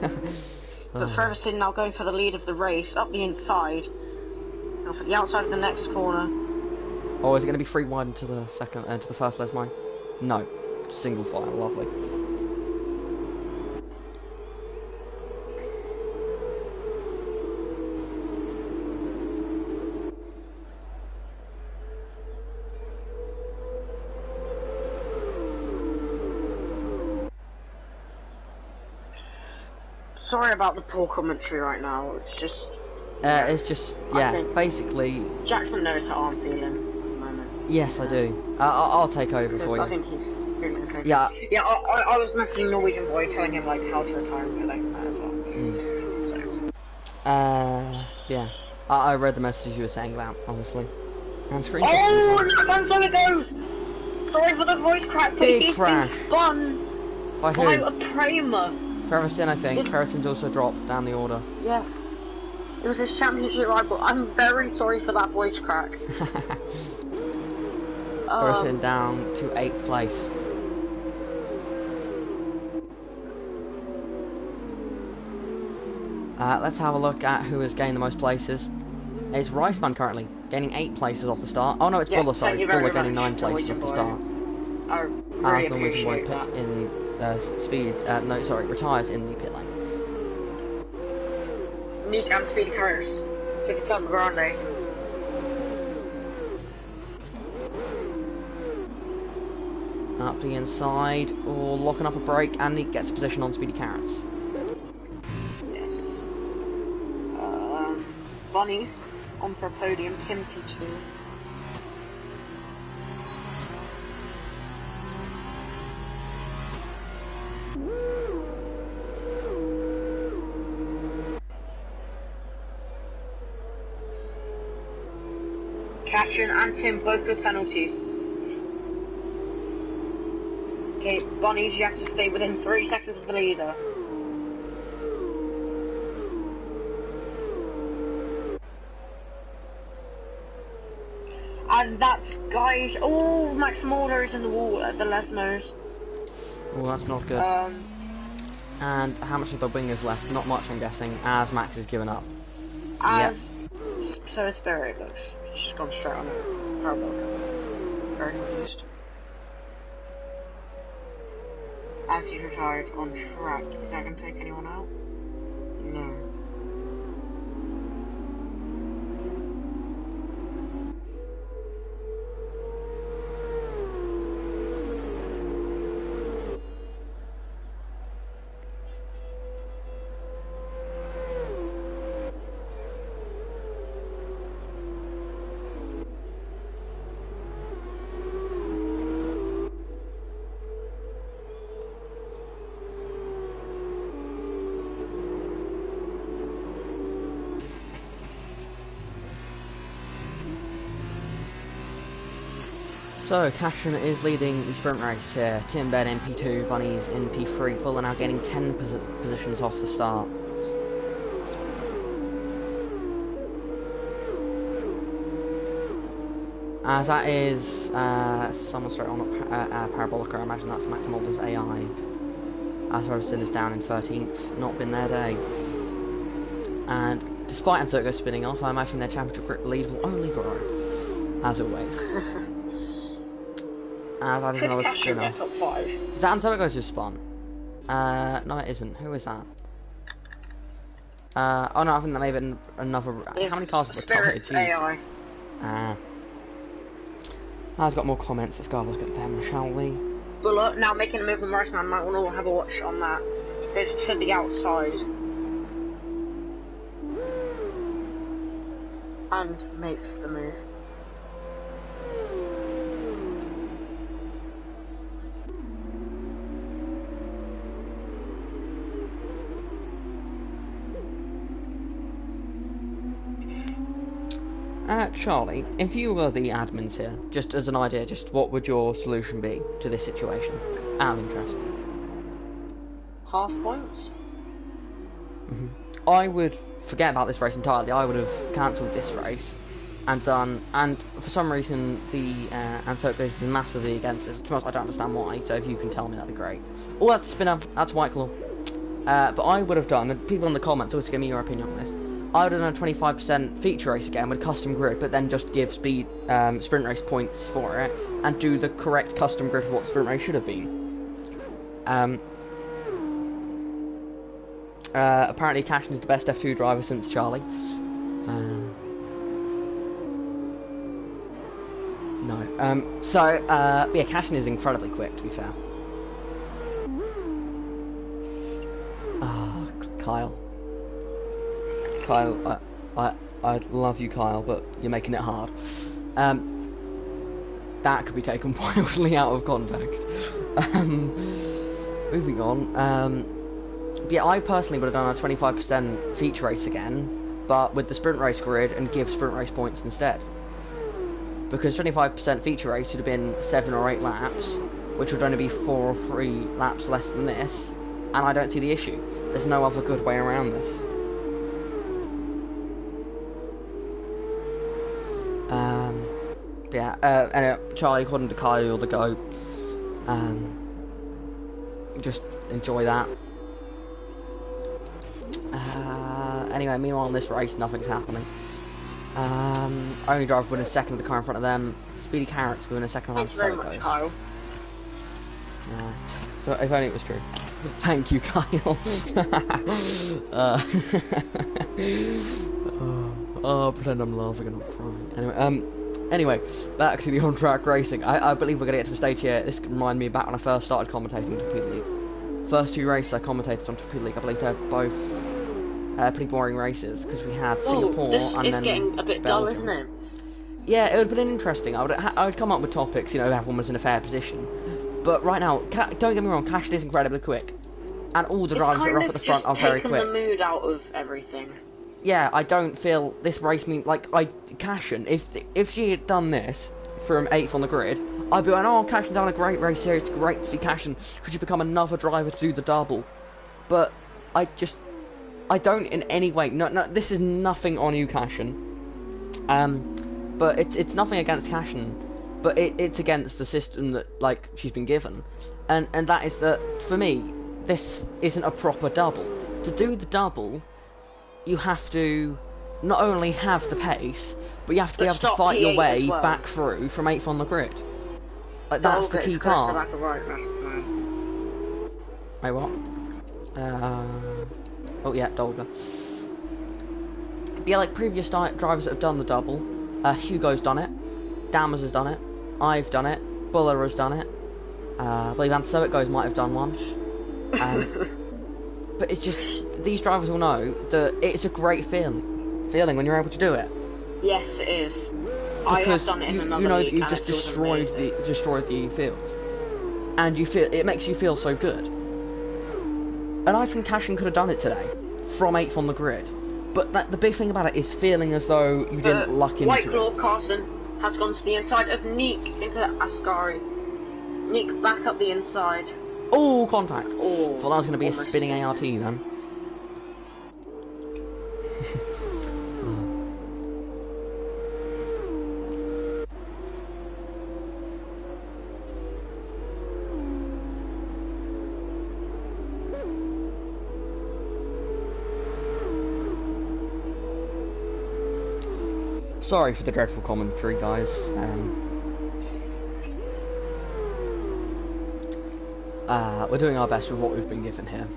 Speaker 2: But Ferguson now going for the lead of the race, up the inside. Now for the outside of the next corner.
Speaker 1: Oh, is it going to be free wide into the second, to the first Les mine? No, single file, lovely.
Speaker 2: Sorry about the poor commentary right now. It's just.
Speaker 1: Yeah. Basically.
Speaker 2: Jackson knows how I'm feeling at the moment.
Speaker 1: Yes, I do. I'll take over for you.
Speaker 2: I think he's feeling the same.
Speaker 1: Yeah.
Speaker 2: Yeah. I was messaging Norwegian Boy, telling him like how to retire and like that as well.
Speaker 1: So. Yeah. I read the message you were saying about, honestly. And screen.
Speaker 2: Oh, and so it goes. Sorry for the voice crack, but
Speaker 1: Big
Speaker 2: he's
Speaker 1: crash.
Speaker 2: been spun
Speaker 1: By who?
Speaker 2: by a Prima.
Speaker 1: Ferguson, I think. Ferguson's also dropped down the order.
Speaker 2: Yes. It was his championship rival. I'm very sorry for that voice crack.
Speaker 1: Ferguson down to 8th place. Let's have a look at who has gained the most places. It's Riceman currently, gaining 8 places off the start. Oh no, it's Buller, sorry. Buller gaining 9 places off the start.
Speaker 2: I really appreciate
Speaker 1: pits
Speaker 2: that.
Speaker 1: in retires in the pit lane.
Speaker 2: Nick and Speedy Carrots to the Campo Grande.
Speaker 1: Up the inside, or locking up a brake, and he gets a position on Speedy Carrots.
Speaker 2: Yes. Bunnies on for a podium, Tim P2. Cashin and Tim both with penalties. Okay, Bunnies, you have to stay within 3 seconds of the leader. And that's guys. Oh, Max Mulder is in the wall at the Lesnos.
Speaker 1: Oh, that's not good. And how much of the wing is left? Not much, I'm guessing, as Max is given up.
Speaker 2: So Spirit looks. He's just gone straight on it. Parabolic. Very confused. As he's retired on track. Is that going to take anyone out? No.
Speaker 1: So, Cashin is leading the sprint race here. Tim Bed in P2, Bunnies in P3. Buller now getting 10 positions off the start. As that is someone straight on Parabolica, I imagine that's Max Mulder's AI. As Robertson is down in 13th, not been their day. And despite Antogo spinning off, I imagine their championship lead will only grow, as always. As that is another spinner. Is that Antogo's just spun? No it isn't. Who is that? Oh no, I think that may have been another. How many cars have retired?
Speaker 2: AI.
Speaker 1: I've got more comments. Let's go have a look at them, shall we?
Speaker 2: Buller now making a move on Riceman. Might want to have a watch on that. Goes to the outside. And makes the move.
Speaker 1: Charlie, if you were the admins here, just as an idea, just what would your solution be to this situation? Out of interest.
Speaker 2: Half points?
Speaker 1: I would forget about this race entirely. I would have cancelled this race and done, and for some reason the Antoco is massively against this. To be honest, I don't understand why, so if you can tell me, that'd be great. Oh, that's Spinner, that's White Claw. But I would have done, and people in the comments always give me your opinion on this, I would have done a 25% feature race again with custom grid, but then just give sprint race points for it, and do the correct custom grid for what the sprint race should have been. Apparently Cashin is the best F2 driver since Charlie. No. Yeah, Cashin is incredibly quick, to be fair. Ah, Kyle. Kyle, I love you, Kyle, but you're making it hard. That could be taken wildly out of context. Moving on. Yeah, I personally would have done a 25% feature race again, but with the sprint race grid, and give sprint race points instead. Because 25% feature race should have been 7 or 8 laps, which would only be 4 or 3 laps less than this, and I don't see the issue. There's no other good way around this. And Charlie, according to Kyle, you're the GOAT. Just enjoy that. Anyway, meanwhile in this race, nothing's happening. Only driver winning second of the car in front of them. Speedy Carrots winning a second of the
Speaker 2: Thank you very much, Kyle.
Speaker 1: So if only it was true. Thank you, Kyle. Oh, pretend I'm laughing and not crying. Anyway, back to the on-track racing. I believe we're going to get to a stage here. This can remind me back when I first started commentating Torpedo League. First 2 races I commentated on Torpedo League, I believe they're both pretty boring races, because we had Singapore and then
Speaker 2: getting a bit
Speaker 1: Belgium.
Speaker 2: dull, isn't it?
Speaker 1: Yeah, it would have been interesting. I would come up with topics, you know, everyone was in a fair position. But right now, don't get me wrong, Cashin is incredibly quick, and all the drivers that are up at the front are very quick.
Speaker 2: The mood out of everything.
Speaker 1: Yeah, I don't feel this race means Cashin. If she had done this from 8th on the grid, I'd be like, oh, Cashin's having a great race here. It's great to see Cashin. Could you become another driver to do the double? But I don't in any way. No, this is nothing on you, Cashin. But it's nothing against Cashin. But it's against the system that she's been given, and that is that for me this isn't a proper double. To do the double, you have to not only have the pace, but you have to be able to fight your way back through from 8th on the grid. That's the key part. Wait, what? Oh yeah, Dolga. Yeah, previous drivers that have done the double. Hugo's done it. Dammers has done it. I've done it. Buller has done it. I believe Ansoet Goes might have done one. But it's just, these drivers will know that it's a great feeling when you're able to do it.
Speaker 2: Yes, it is.
Speaker 1: Because
Speaker 2: I have done it in another
Speaker 1: you know
Speaker 2: league,
Speaker 1: that you've just destroyed the field, and it makes you feel so good. And I think Cashin could have done it today from 8th on the grid. But the big thing about it is feeling as though you didn't luck into
Speaker 2: White
Speaker 1: it.
Speaker 2: Claw Carson has gone to the inside of Neek into Ascari. Neek back up the inside.
Speaker 1: Oh, contact!
Speaker 2: Oh,
Speaker 1: thought that was going to be a spinning ART then. Sorry for the dreadful commentary, guys. We're doing our best with what we've been given here.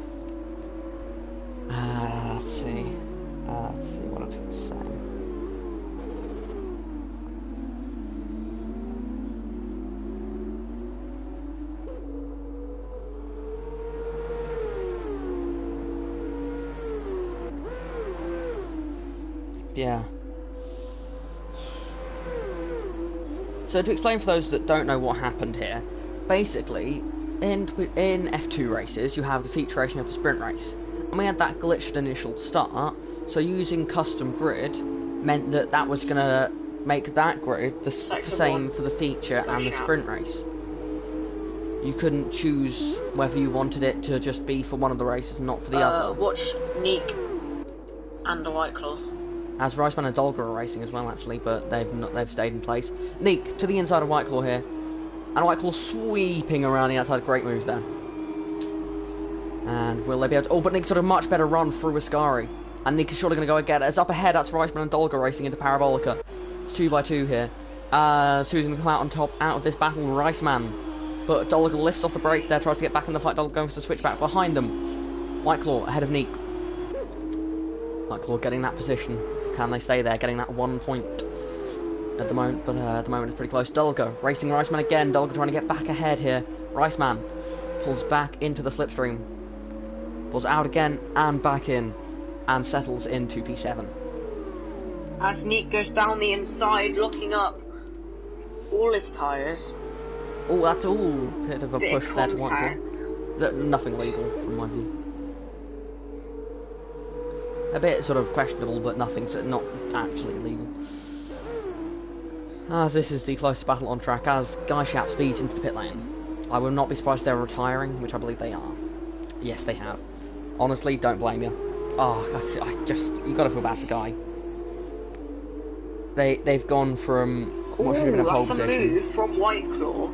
Speaker 1: Let's see. Let's see what are people saying. Yeah. So to explain for those that don't know what happened here, basically, in F2 races, you have the feature race and you have the sprint race. And we had that glitched initial start, so using custom grid meant that was going to make that grid the same for the feature and the sprint race. You couldn't choose whether you wanted it to just be for one of the races and not for the other.
Speaker 2: Watch Neek and the White Claw.
Speaker 1: As Riceman and Dolga are racing as well, actually, but they've stayed in place. Neek to the inside of Whiteclaw here, and Whiteclaw sweeping around the outside. Great moves there. And will they be able to... Oh, but Neek's got a much better run through Ascari. And Neek is surely going to go and get it. As up ahead, that's Riceman and Dolga racing into Parabolica. It's 2x2 here. Who's going to come out on top out of this battle? Riceman. But Dolga lifts off the brake there, tries to get back in the fight. Dolga going for the switch back behind them. Whiteclaw ahead of Neek. Whiteclaw getting that position. Can they stay there? Getting that 1 point at the moment, but at the moment it's pretty close. Dolga racing Riceman again. Dolga trying to get back ahead here. Riceman pulls back into the slipstream. Pulls out again and back in. And settles into P7.
Speaker 2: As Neek goes down the inside, looking up all his tyres.
Speaker 1: Oh, that's all a bit of a push there to Whiteclaw. Nothing legal from my view. A bit sort of questionable, but nothing, so not actually illegal. As this is the closest battle on track, as Guy Shap speeds into the pit lane. I will not be surprised if they're retiring, which I believe they are. Yes, they have. Honestly, don't blame you. Oh, you gotta feel bad for Guy. They've gone from what should have been a pole position.
Speaker 2: That's a move from Whiteclaw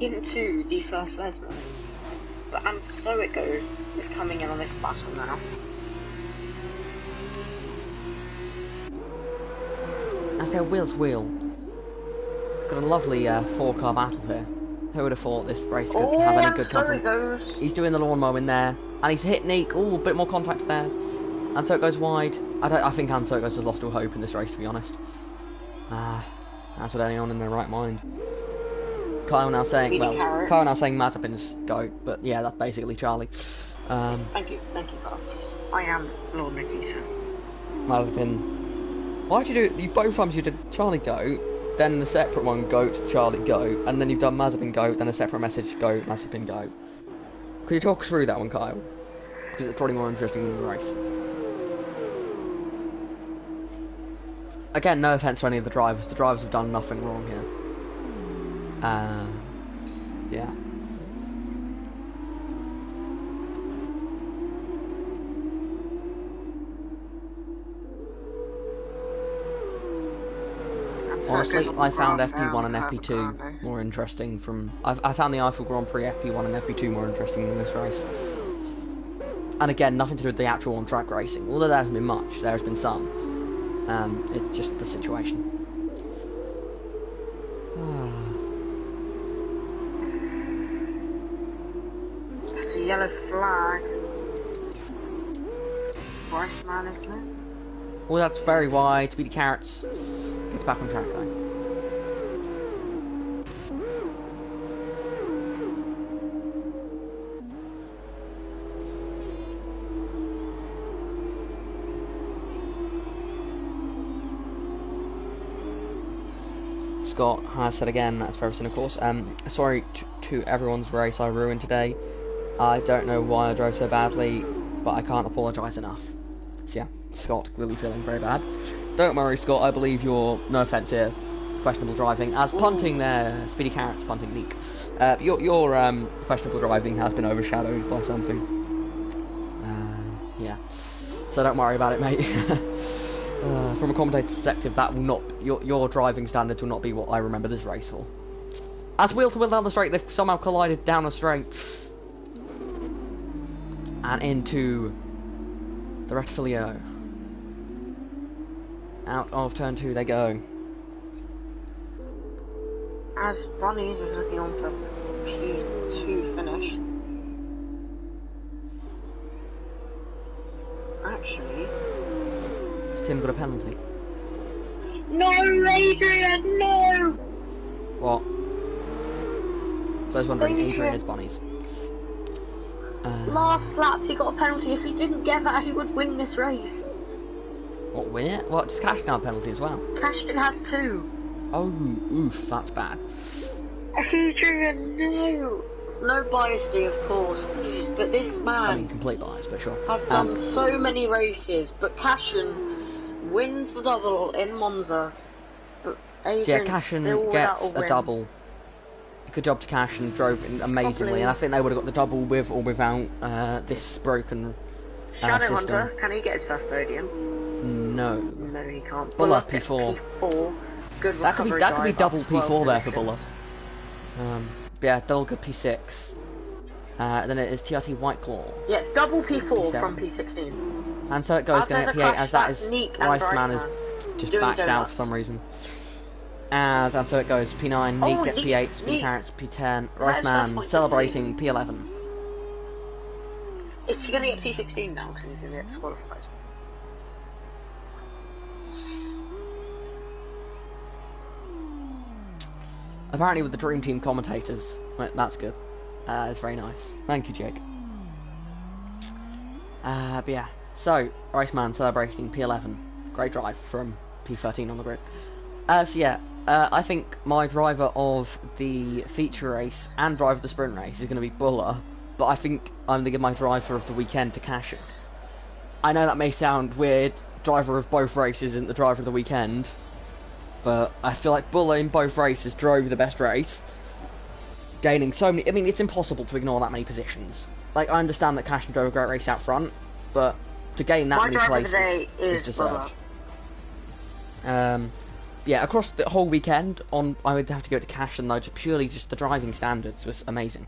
Speaker 2: into the first Lesnar. And so it goes. Is coming in on this battle now.
Speaker 1: As their wheels wheel. Got a lovely 4-car battle here. Who would have thought this race could have any good content? He's doing the lawnmower in there, and he's hit Neek. Oh, a bit more contact there. Anto goes wide. I think Anto has lost all hope in this race, to be honest. That's what anyone in their right mind. Kyle now saying, Mazepin's GOAT, but yeah, that's basically Charlie.
Speaker 2: Thank you, Kyle. I am Lord Nikita.
Speaker 1: Mazepin. Why'd you do? Both times you did Charlie GOAT, then the separate one GOAT, Charlie GOAT, and then you've done Mazepin GOAT, then a separate message GOAT, Mazepin GOAT. Could you talk us through that one, Kyle? Because it's probably more interesting than the race. Again, no offense to any of the drivers. The drivers have done nothing wrong here. Yeah. Honestly, I found FP1 and FP2 more interesting from... I found the Eiffel Grand Prix FP1 and FP2 more interesting than this race. And again, nothing to do with the actual on-track racing. Although there hasn't been much, there has been some. It's just the situation.
Speaker 2: It's a yellow flag. Riceman, isn't it?
Speaker 1: Oh, that's very wide. Speedy Carrots gets back on track though. Scott has said again, that's Ferguson of course, sorry to everyone's race I ruined today. I don't know why I drove so badly, but I can't apologise enough. So yeah, Scott clearly feeling very bad. Don't worry Scott, I believe you're, no offence here, questionable driving, as punting there, Speedy Carrots punting Neek. Your questionable driving has been overshadowed by something. Yeah, so don't worry about it mate. From a commentator perspective, that will not your driving standards will not be what I remember this race for. As wheel to wheel down the straight, they've somehow collided down the straight and into the Rectifilio. Out of turn 2 they go.
Speaker 2: As Bunnies is looking on for P2 finish. Actually,
Speaker 1: Tim got a penalty.
Speaker 2: No, Adrian, no!
Speaker 1: What? So I was wondering, Adrian is Bunnies.
Speaker 2: Last lap he got a penalty. If he didn't get that, he would win this race.
Speaker 1: What, win it? What, does Cashton have a penalty as well?
Speaker 2: Cashton has 2.
Speaker 1: Oh, oof, that's bad.
Speaker 2: Adrian, no! No bias, of course, but this man...
Speaker 1: I mean, complete bias, but sure.
Speaker 2: ...has done so many races, but Cashton wins the double in Monza. But Adrian
Speaker 1: so yeah, Cashton gets a double. Good job to Cashton, drove in amazingly, and I think they would have got the double with or without this broken
Speaker 2: Shadow
Speaker 1: system.
Speaker 2: Hunter, can he get his first podium?
Speaker 1: No.
Speaker 2: No, he can't.
Speaker 1: Buller
Speaker 2: Buller
Speaker 1: P4.
Speaker 2: P4. Good
Speaker 1: That could be double P4 there for
Speaker 2: Buller.
Speaker 1: Yeah, Dolga P6. Then it is TRT Whiteclaw.
Speaker 2: Yeah, double P4
Speaker 1: P7.
Speaker 2: from P16.
Speaker 1: And so it goes going to P8 as that is Riceman is just backed out for some reason. And so it goes P9, Neek gets P8, Speed Carrots P10, Riceman celebrating P11.
Speaker 2: Is he going to get P16 now because he's going to get disqualified?
Speaker 1: Apparently with the Dream Team commentators. Well, that's good. It's very nice. Thank you, Jake. But yeah. So, Iceman celebrating P11. Great drive from P13 on the grid. So yeah, I think my driver of the feature race and driver of the sprint race is going to be Buller, but I think I'm going to give my driver of the weekend to Cashin. I know that may sound weird, driver of both races isn't the driver of the weekend, but I feel like Buller in both races drove the best race, gaining so many. I mean, it's impossible to ignore that many positions. Like, I understand that Cashin drove a great race out front, but to gain that many places is deserved. Yeah, across the whole weekend, I would have to go to Cashin though, purely just the driving standards was amazing.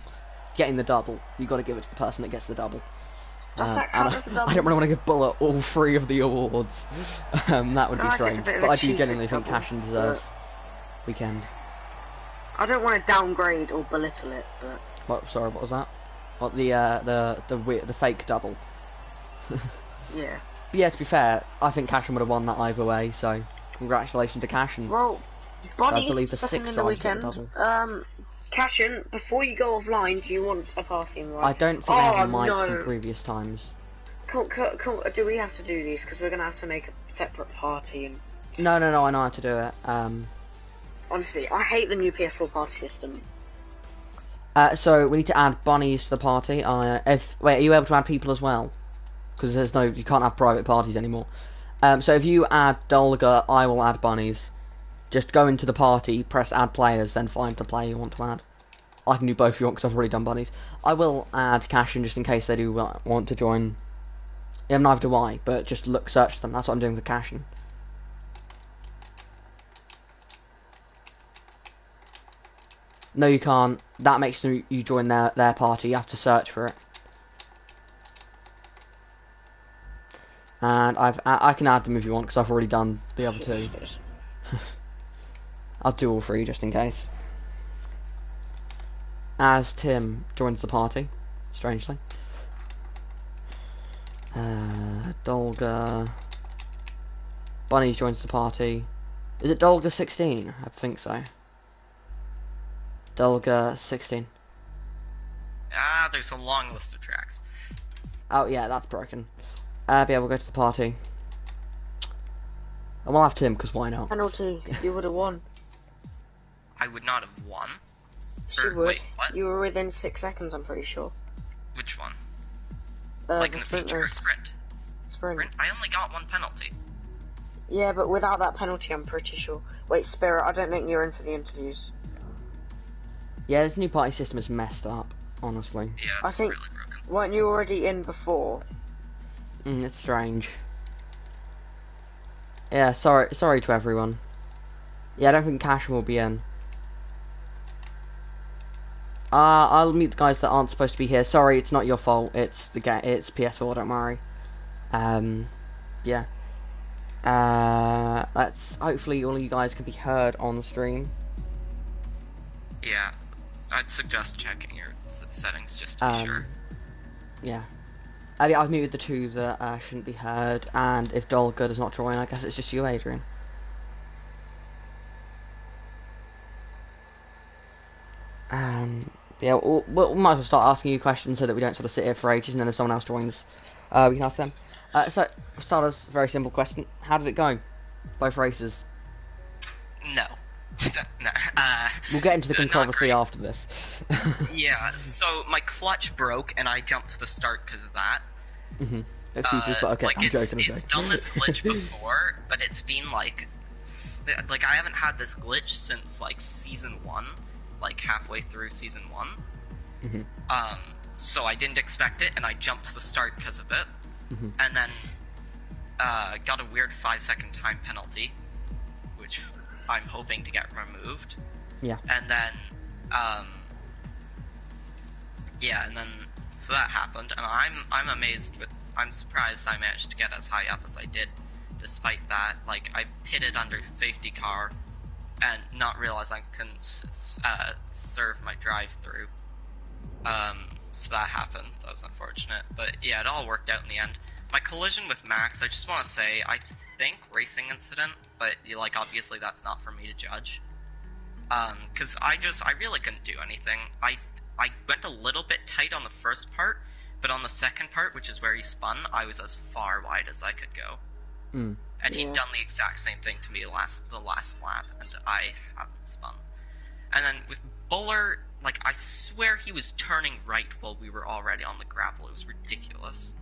Speaker 1: Getting the double, you've got to give it to the person that gets the double. I don't really want to give Buller all 3 of the awards. That would be strange. But I do genuinely think Cashin deserves weekend.
Speaker 2: I don't want to downgrade or belittle it, but.
Speaker 1: What? Sorry, what was that? What the fake double?
Speaker 2: Yeah.
Speaker 1: But yeah, to be fair, I think Cashin would have won that either way. So congratulations to Cashin.
Speaker 2: Well, Bonnie's
Speaker 1: believe the
Speaker 2: second
Speaker 1: 6th
Speaker 2: in the
Speaker 1: drive to get
Speaker 2: weekend.
Speaker 1: the double.
Speaker 2: Cashin, before you go offline, do you want a passing right?
Speaker 1: I don't think I have a mic from previous times.
Speaker 2: Do we have to do these? Because we're going to have to make a separate party. And
Speaker 1: No, I know how to do it.
Speaker 2: honestly, I hate the new PS4 party system.
Speaker 1: So we need to add bunnies to the party. Wait, are you able to add people as well? Because you can't have private parties anymore. So if you add Dolga, I will add bunnies. Just go into the party, press add players, then find the player you want to add. I can do both if you want, because I've already done bunnies. I will add Cashin just in case they do want to join. Yeah, neither do I, but just search them. That's what I'm doing with Cashin. No, you can't. That makes you join their party. You have to search for it. And I can add them if you want, because I've already done the other 2. I'll do all 3 just in case. As Tim joins the party, strangely. Dolga. Bunny joins the party. Is it Dolga 16? I think so. Dolga 16.
Speaker 3: There's a long list of tracks.
Speaker 1: Oh yeah, that's broken. But yeah, we'll go to the party. And we'll have Tim, because why not?
Speaker 2: Penalty, you would have won.
Speaker 3: I would not have won.
Speaker 2: You would.
Speaker 3: Wait, what?
Speaker 2: You were within 6 seconds, I'm pretty sure.
Speaker 3: Which one?
Speaker 2: Like
Speaker 3: in the feature or sprint?
Speaker 2: Sprint.
Speaker 3: I only got 1 penalty.
Speaker 2: Yeah, but without that penalty, I'm pretty sure. Wait, Spirit, I don't think you're in for the interviews.
Speaker 1: Yeah, this new party system is messed up, honestly.
Speaker 3: Yeah,
Speaker 2: I
Speaker 3: it's
Speaker 2: think,
Speaker 3: really broken.
Speaker 2: weren't you already in before?
Speaker 1: It's strange. Yeah, sorry to everyone. Yeah, I don't think Cashin will be in. I'll mute the guys that aren't supposed to be here. Sorry, it's not your fault. It's it's PS4. Don't worry. Yeah. Hopefully all of you guys can be heard on the stream.
Speaker 3: Yeah, I'd suggest checking your settings just to be sure.
Speaker 1: Yeah. I've muted the 2 that shouldn't be heard, and if Dolga does not join, I guess it's just you, Adrian. Yeah, we might as well start asking you questions so that we don't sort of sit here for ages, and then if someone else joins, we can ask them. So, for starters, very simple question. How did it go? Both races?
Speaker 3: No. No.
Speaker 1: We'll get into the controversy after this.
Speaker 3: Yeah, so my clutch broke, and I jumped to the start because of that.
Speaker 1: Excuses, but okay, I'm joking.
Speaker 3: It's done this glitch before, but it's been like I haven't had this glitch since like season 1, like halfway through season 1. So I didn't expect it, and I jumped to the start because of it. And then got a weird 5-second time penalty, which I'm hoping to get removed.
Speaker 1: Yeah.
Speaker 3: And then, so that happened, and I'm surprised I managed to get as high up as I did, despite that. Like, I pitted under safety car, and not realize I couldn't serve my drive-through. So that happened. That was unfortunate, but yeah, it all worked out in the end. My collision with Max, I just want to say, I think racing incident, but like obviously that's not for me to judge. Because I really couldn't do anything. I went a little bit tight on the first part, but on the second part, which is where he spun, I was as far wide as I could go.
Speaker 1: Mm.
Speaker 3: And he'd done the exact same thing to me the last lap, and I haven't spun. And then with Buller, like, I swear he was turning right while we were already on the gravel. It was ridiculous.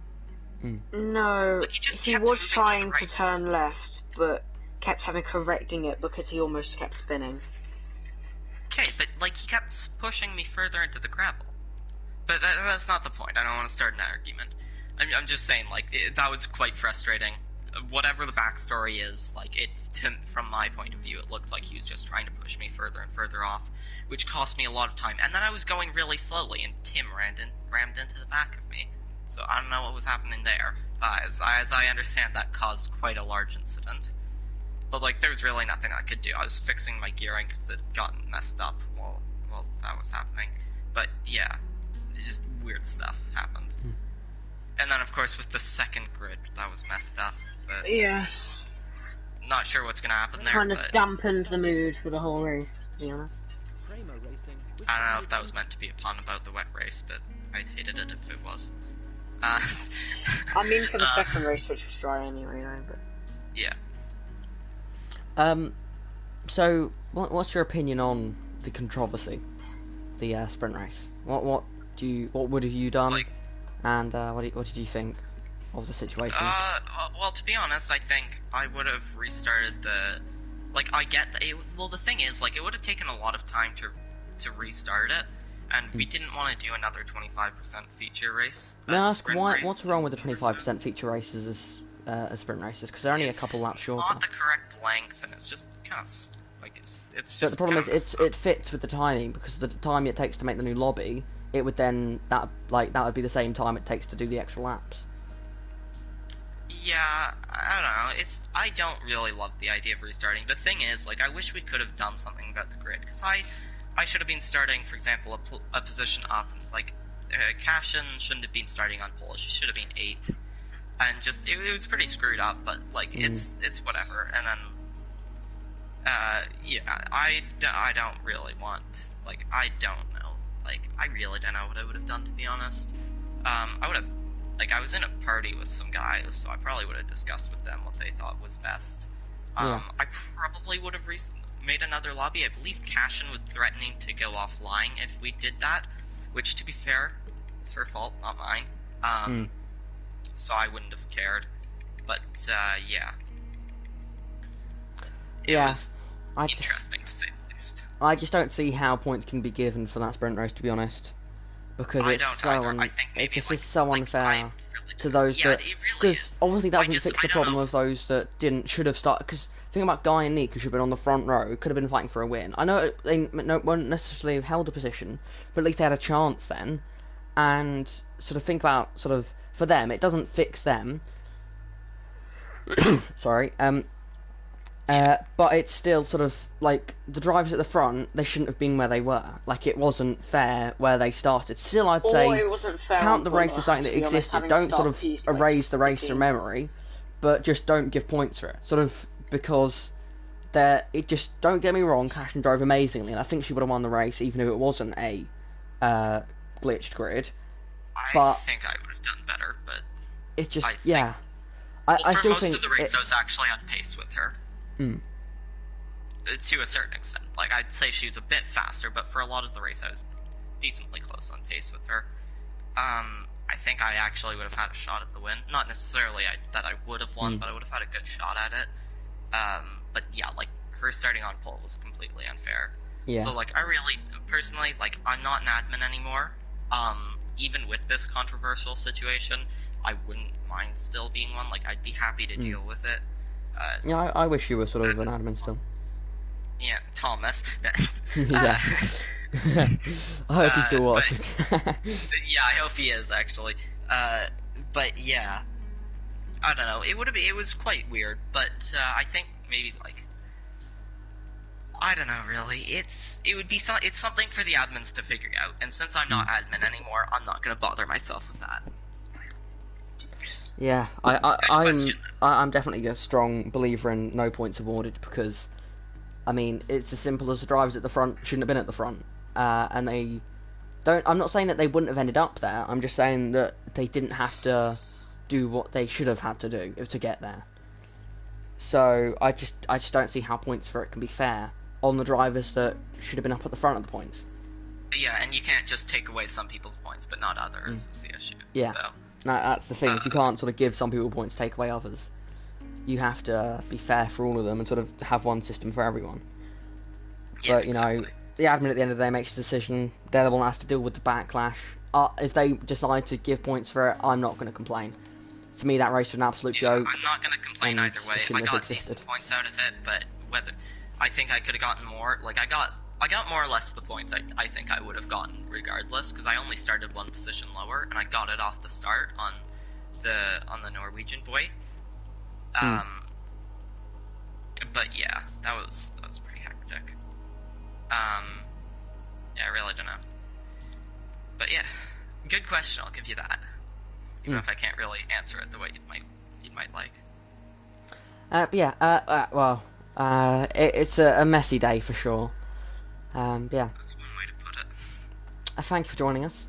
Speaker 1: Mm.
Speaker 2: No,
Speaker 3: like,
Speaker 2: he was trying to turn left, but kept having correcting it because he almost kept spinning.
Speaker 3: Okay, but, like, he kept pushing me further into the gravel. But that's not the point. I don't want to start an argument. I'm just saying, like, that was quite frustrating. Whatever the backstory is, like, from my point of view, it looked like he was just trying to push me further and further off, which cost me a lot of time. And then I was going really slowly, and Tim rammed into the back of me. So I don't know what was happening there. As I understand, that caused quite a large incident. But, like, there was really nothing I could do. I was fixing my gearing because it got messed up while that was happening. But, yeah, it's just weird stuff happened. Mm. And then, of course, with the second grid, that was messed up. But
Speaker 2: yeah.
Speaker 3: Not sure what's going to happen there.
Speaker 2: Kind of dampened the mood for the whole race, to be honest.
Speaker 3: I don't know if that was meant to be a pun about the wet race, but I hated it if it was.
Speaker 2: I mean for the second race, which was dry anyway, though, but...
Speaker 3: Yeah.
Speaker 1: So, what's your opinion on the controversy? The sprint race? What would have you done?
Speaker 3: Like,
Speaker 1: and what did you think of the situation?
Speaker 3: Well, to be honest, I think I would have restarted the... Like, I get that... Well, the thing is, like, it would have taken a lot of time to restart it, and we didn't want to do another 25% feature race.
Speaker 1: May I ask, what's wrong with the 25% feature races as sprint races? Because they're only a couple laps shorter.
Speaker 3: It's not the correct length, and it's just kind of... Like, it's just...
Speaker 1: But the problem is, it fits with the timing, because the time it takes to make the new lobby, it would then... That would be the same time it takes to do the extra laps.
Speaker 3: Yeah, I don't know. I don't really love the idea of restarting. The thing is, like, I wish we could have done something about the grid, because I should have been starting, for example, a position up, like, Cashin shouldn't have been starting on pole, she should have been 8th, and just, it was pretty screwed up, but, like, it's whatever, and then, yeah, I don't really want, like, I don't know, like, I really don't know what I would have done, to be honest. I would have, like, I was in a party with some guys, so I probably would have discussed with them what they thought was best. I probably would have made another lobby. I believe Cashin was threatening to go offline if we did that, which, to be fair, it's her fault, not mine. So I wouldn't have cared. But, yeah. It was interesting, to say the least.
Speaker 1: I just don't see how points can be given for that sprint race, to be honest. Because it just is so unfair to those that... Because obviously that doesn't fix the problem of those that should have started... Because think about Guy and Nick, who should have been on the front row, could have been fighting for a win. I know they won't necessarily have held a position, but at least they had a chance then. And sort of think about, sort of, for them, it doesn't fix them. Sorry. But it's still sort of, like, the drivers at the front, they shouldn't have been where they were. Like, it wasn't fair where they started. Still, I'd say, count the race as something that existed. Don't sort of erase the race from memory, but just don't give points for it. Sort of, because it just, don't get me wrong, Cashin drove amazingly, and I think she would have won the race, even if it wasn't a glitched grid.
Speaker 3: I think I would have done better, but...
Speaker 1: It's just,
Speaker 3: yeah.
Speaker 1: I still
Speaker 3: most
Speaker 1: think
Speaker 3: of the race, I was actually on pace with her. To a certain extent. Like, I'd say she was a bit faster, but for a lot of the race, I was decently close on pace with her. I think I actually would have had a shot at the win. Not necessarily that I would have won, but I would have had a good shot at it. But yeah, like, her starting on pole was completely unfair. Yeah. So, like, I really, personally, like, I'm not an admin anymore, even with this controversial situation, I wouldn't mind still being one. Like, I'd be happy to deal with it.
Speaker 1: Yeah, I wish you were sort of an admin still.
Speaker 3: Yeah, Thomas.
Speaker 1: Yeah. I hope he's still watching.
Speaker 3: Yeah, I hope he is, actually. But yeah, I don't know. It was quite weird, but I think maybe, like, I don't know, really. It's something for the admins to figure out, and since I'm not admin anymore, I'm not gonna bother myself with that.
Speaker 1: Yeah, I'm definitely a strong believer in no points awarded, because, I mean, it's as simple as the drivers at the front shouldn't have been at the front, and they don't. I'm not saying that they wouldn't have ended up there. I'm just saying that they didn't have to do what they should have had to do to get there. So I just don't see how points for it can be fair on the drivers that should have been up at the front of the points.
Speaker 3: Yeah, and you can't just take away some people's points, but not others. Is the issue.
Speaker 1: Yeah,
Speaker 3: so.
Speaker 1: That's the thing. Is you can't sort of give some people points, take away others. You have to be fair for all of them and sort of have one system for everyone.
Speaker 3: Yeah,
Speaker 1: but, you know, the admin at the end of the day makes the decision. They're the one that has to deal with the backlash. If they decide to give points for it, I'm not going to complain. To me, that race was an absolute joke.
Speaker 3: I'm not going to complain either way. I got decent points out of it, but whether I think I could have gotten more, like, I got more or less the points I think I would have gotten regardless, because I only started one position lower, and I got it off the start on the Norwegian boy. But yeah, that was pretty hectic. Yeah, I really don't know. But yeah, good question. I'll give you that, even if I can't really answer it the way you might like.
Speaker 1: But yeah, well, it's a messy day for sure. Yeah.
Speaker 3: That's one way to put it.
Speaker 1: Thank you for joining us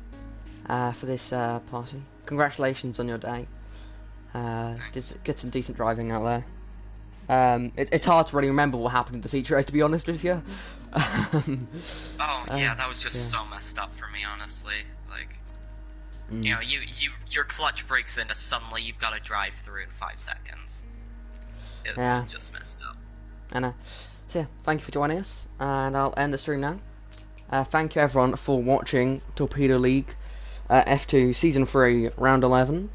Speaker 1: for this party. Congratulations on your day. Just get some decent driving out there. It's hard to really remember what happened in the feature race, to be honest with you.
Speaker 3: Yeah, that was just so messed up for me, honestly. Like, you know, your clutch breaks in, and suddenly you've got to drive through in 5 seconds. It's just messed up.
Speaker 1: I know. So yeah, thank you for joining us, and I'll end the stream now. Thank you everyone for watching Torpedo League F2 Season 3 Round 11.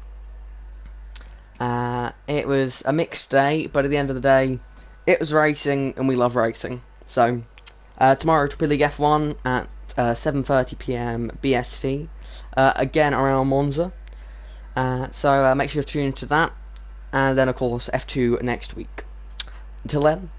Speaker 1: It was a mixed day, but at the end of the day, it was racing, and we love racing. So, tomorrow, Torpedo League F1 at 7:30 PM BST, again around Monza. So make sure you tune into that, and then of course F2 next week. Until then,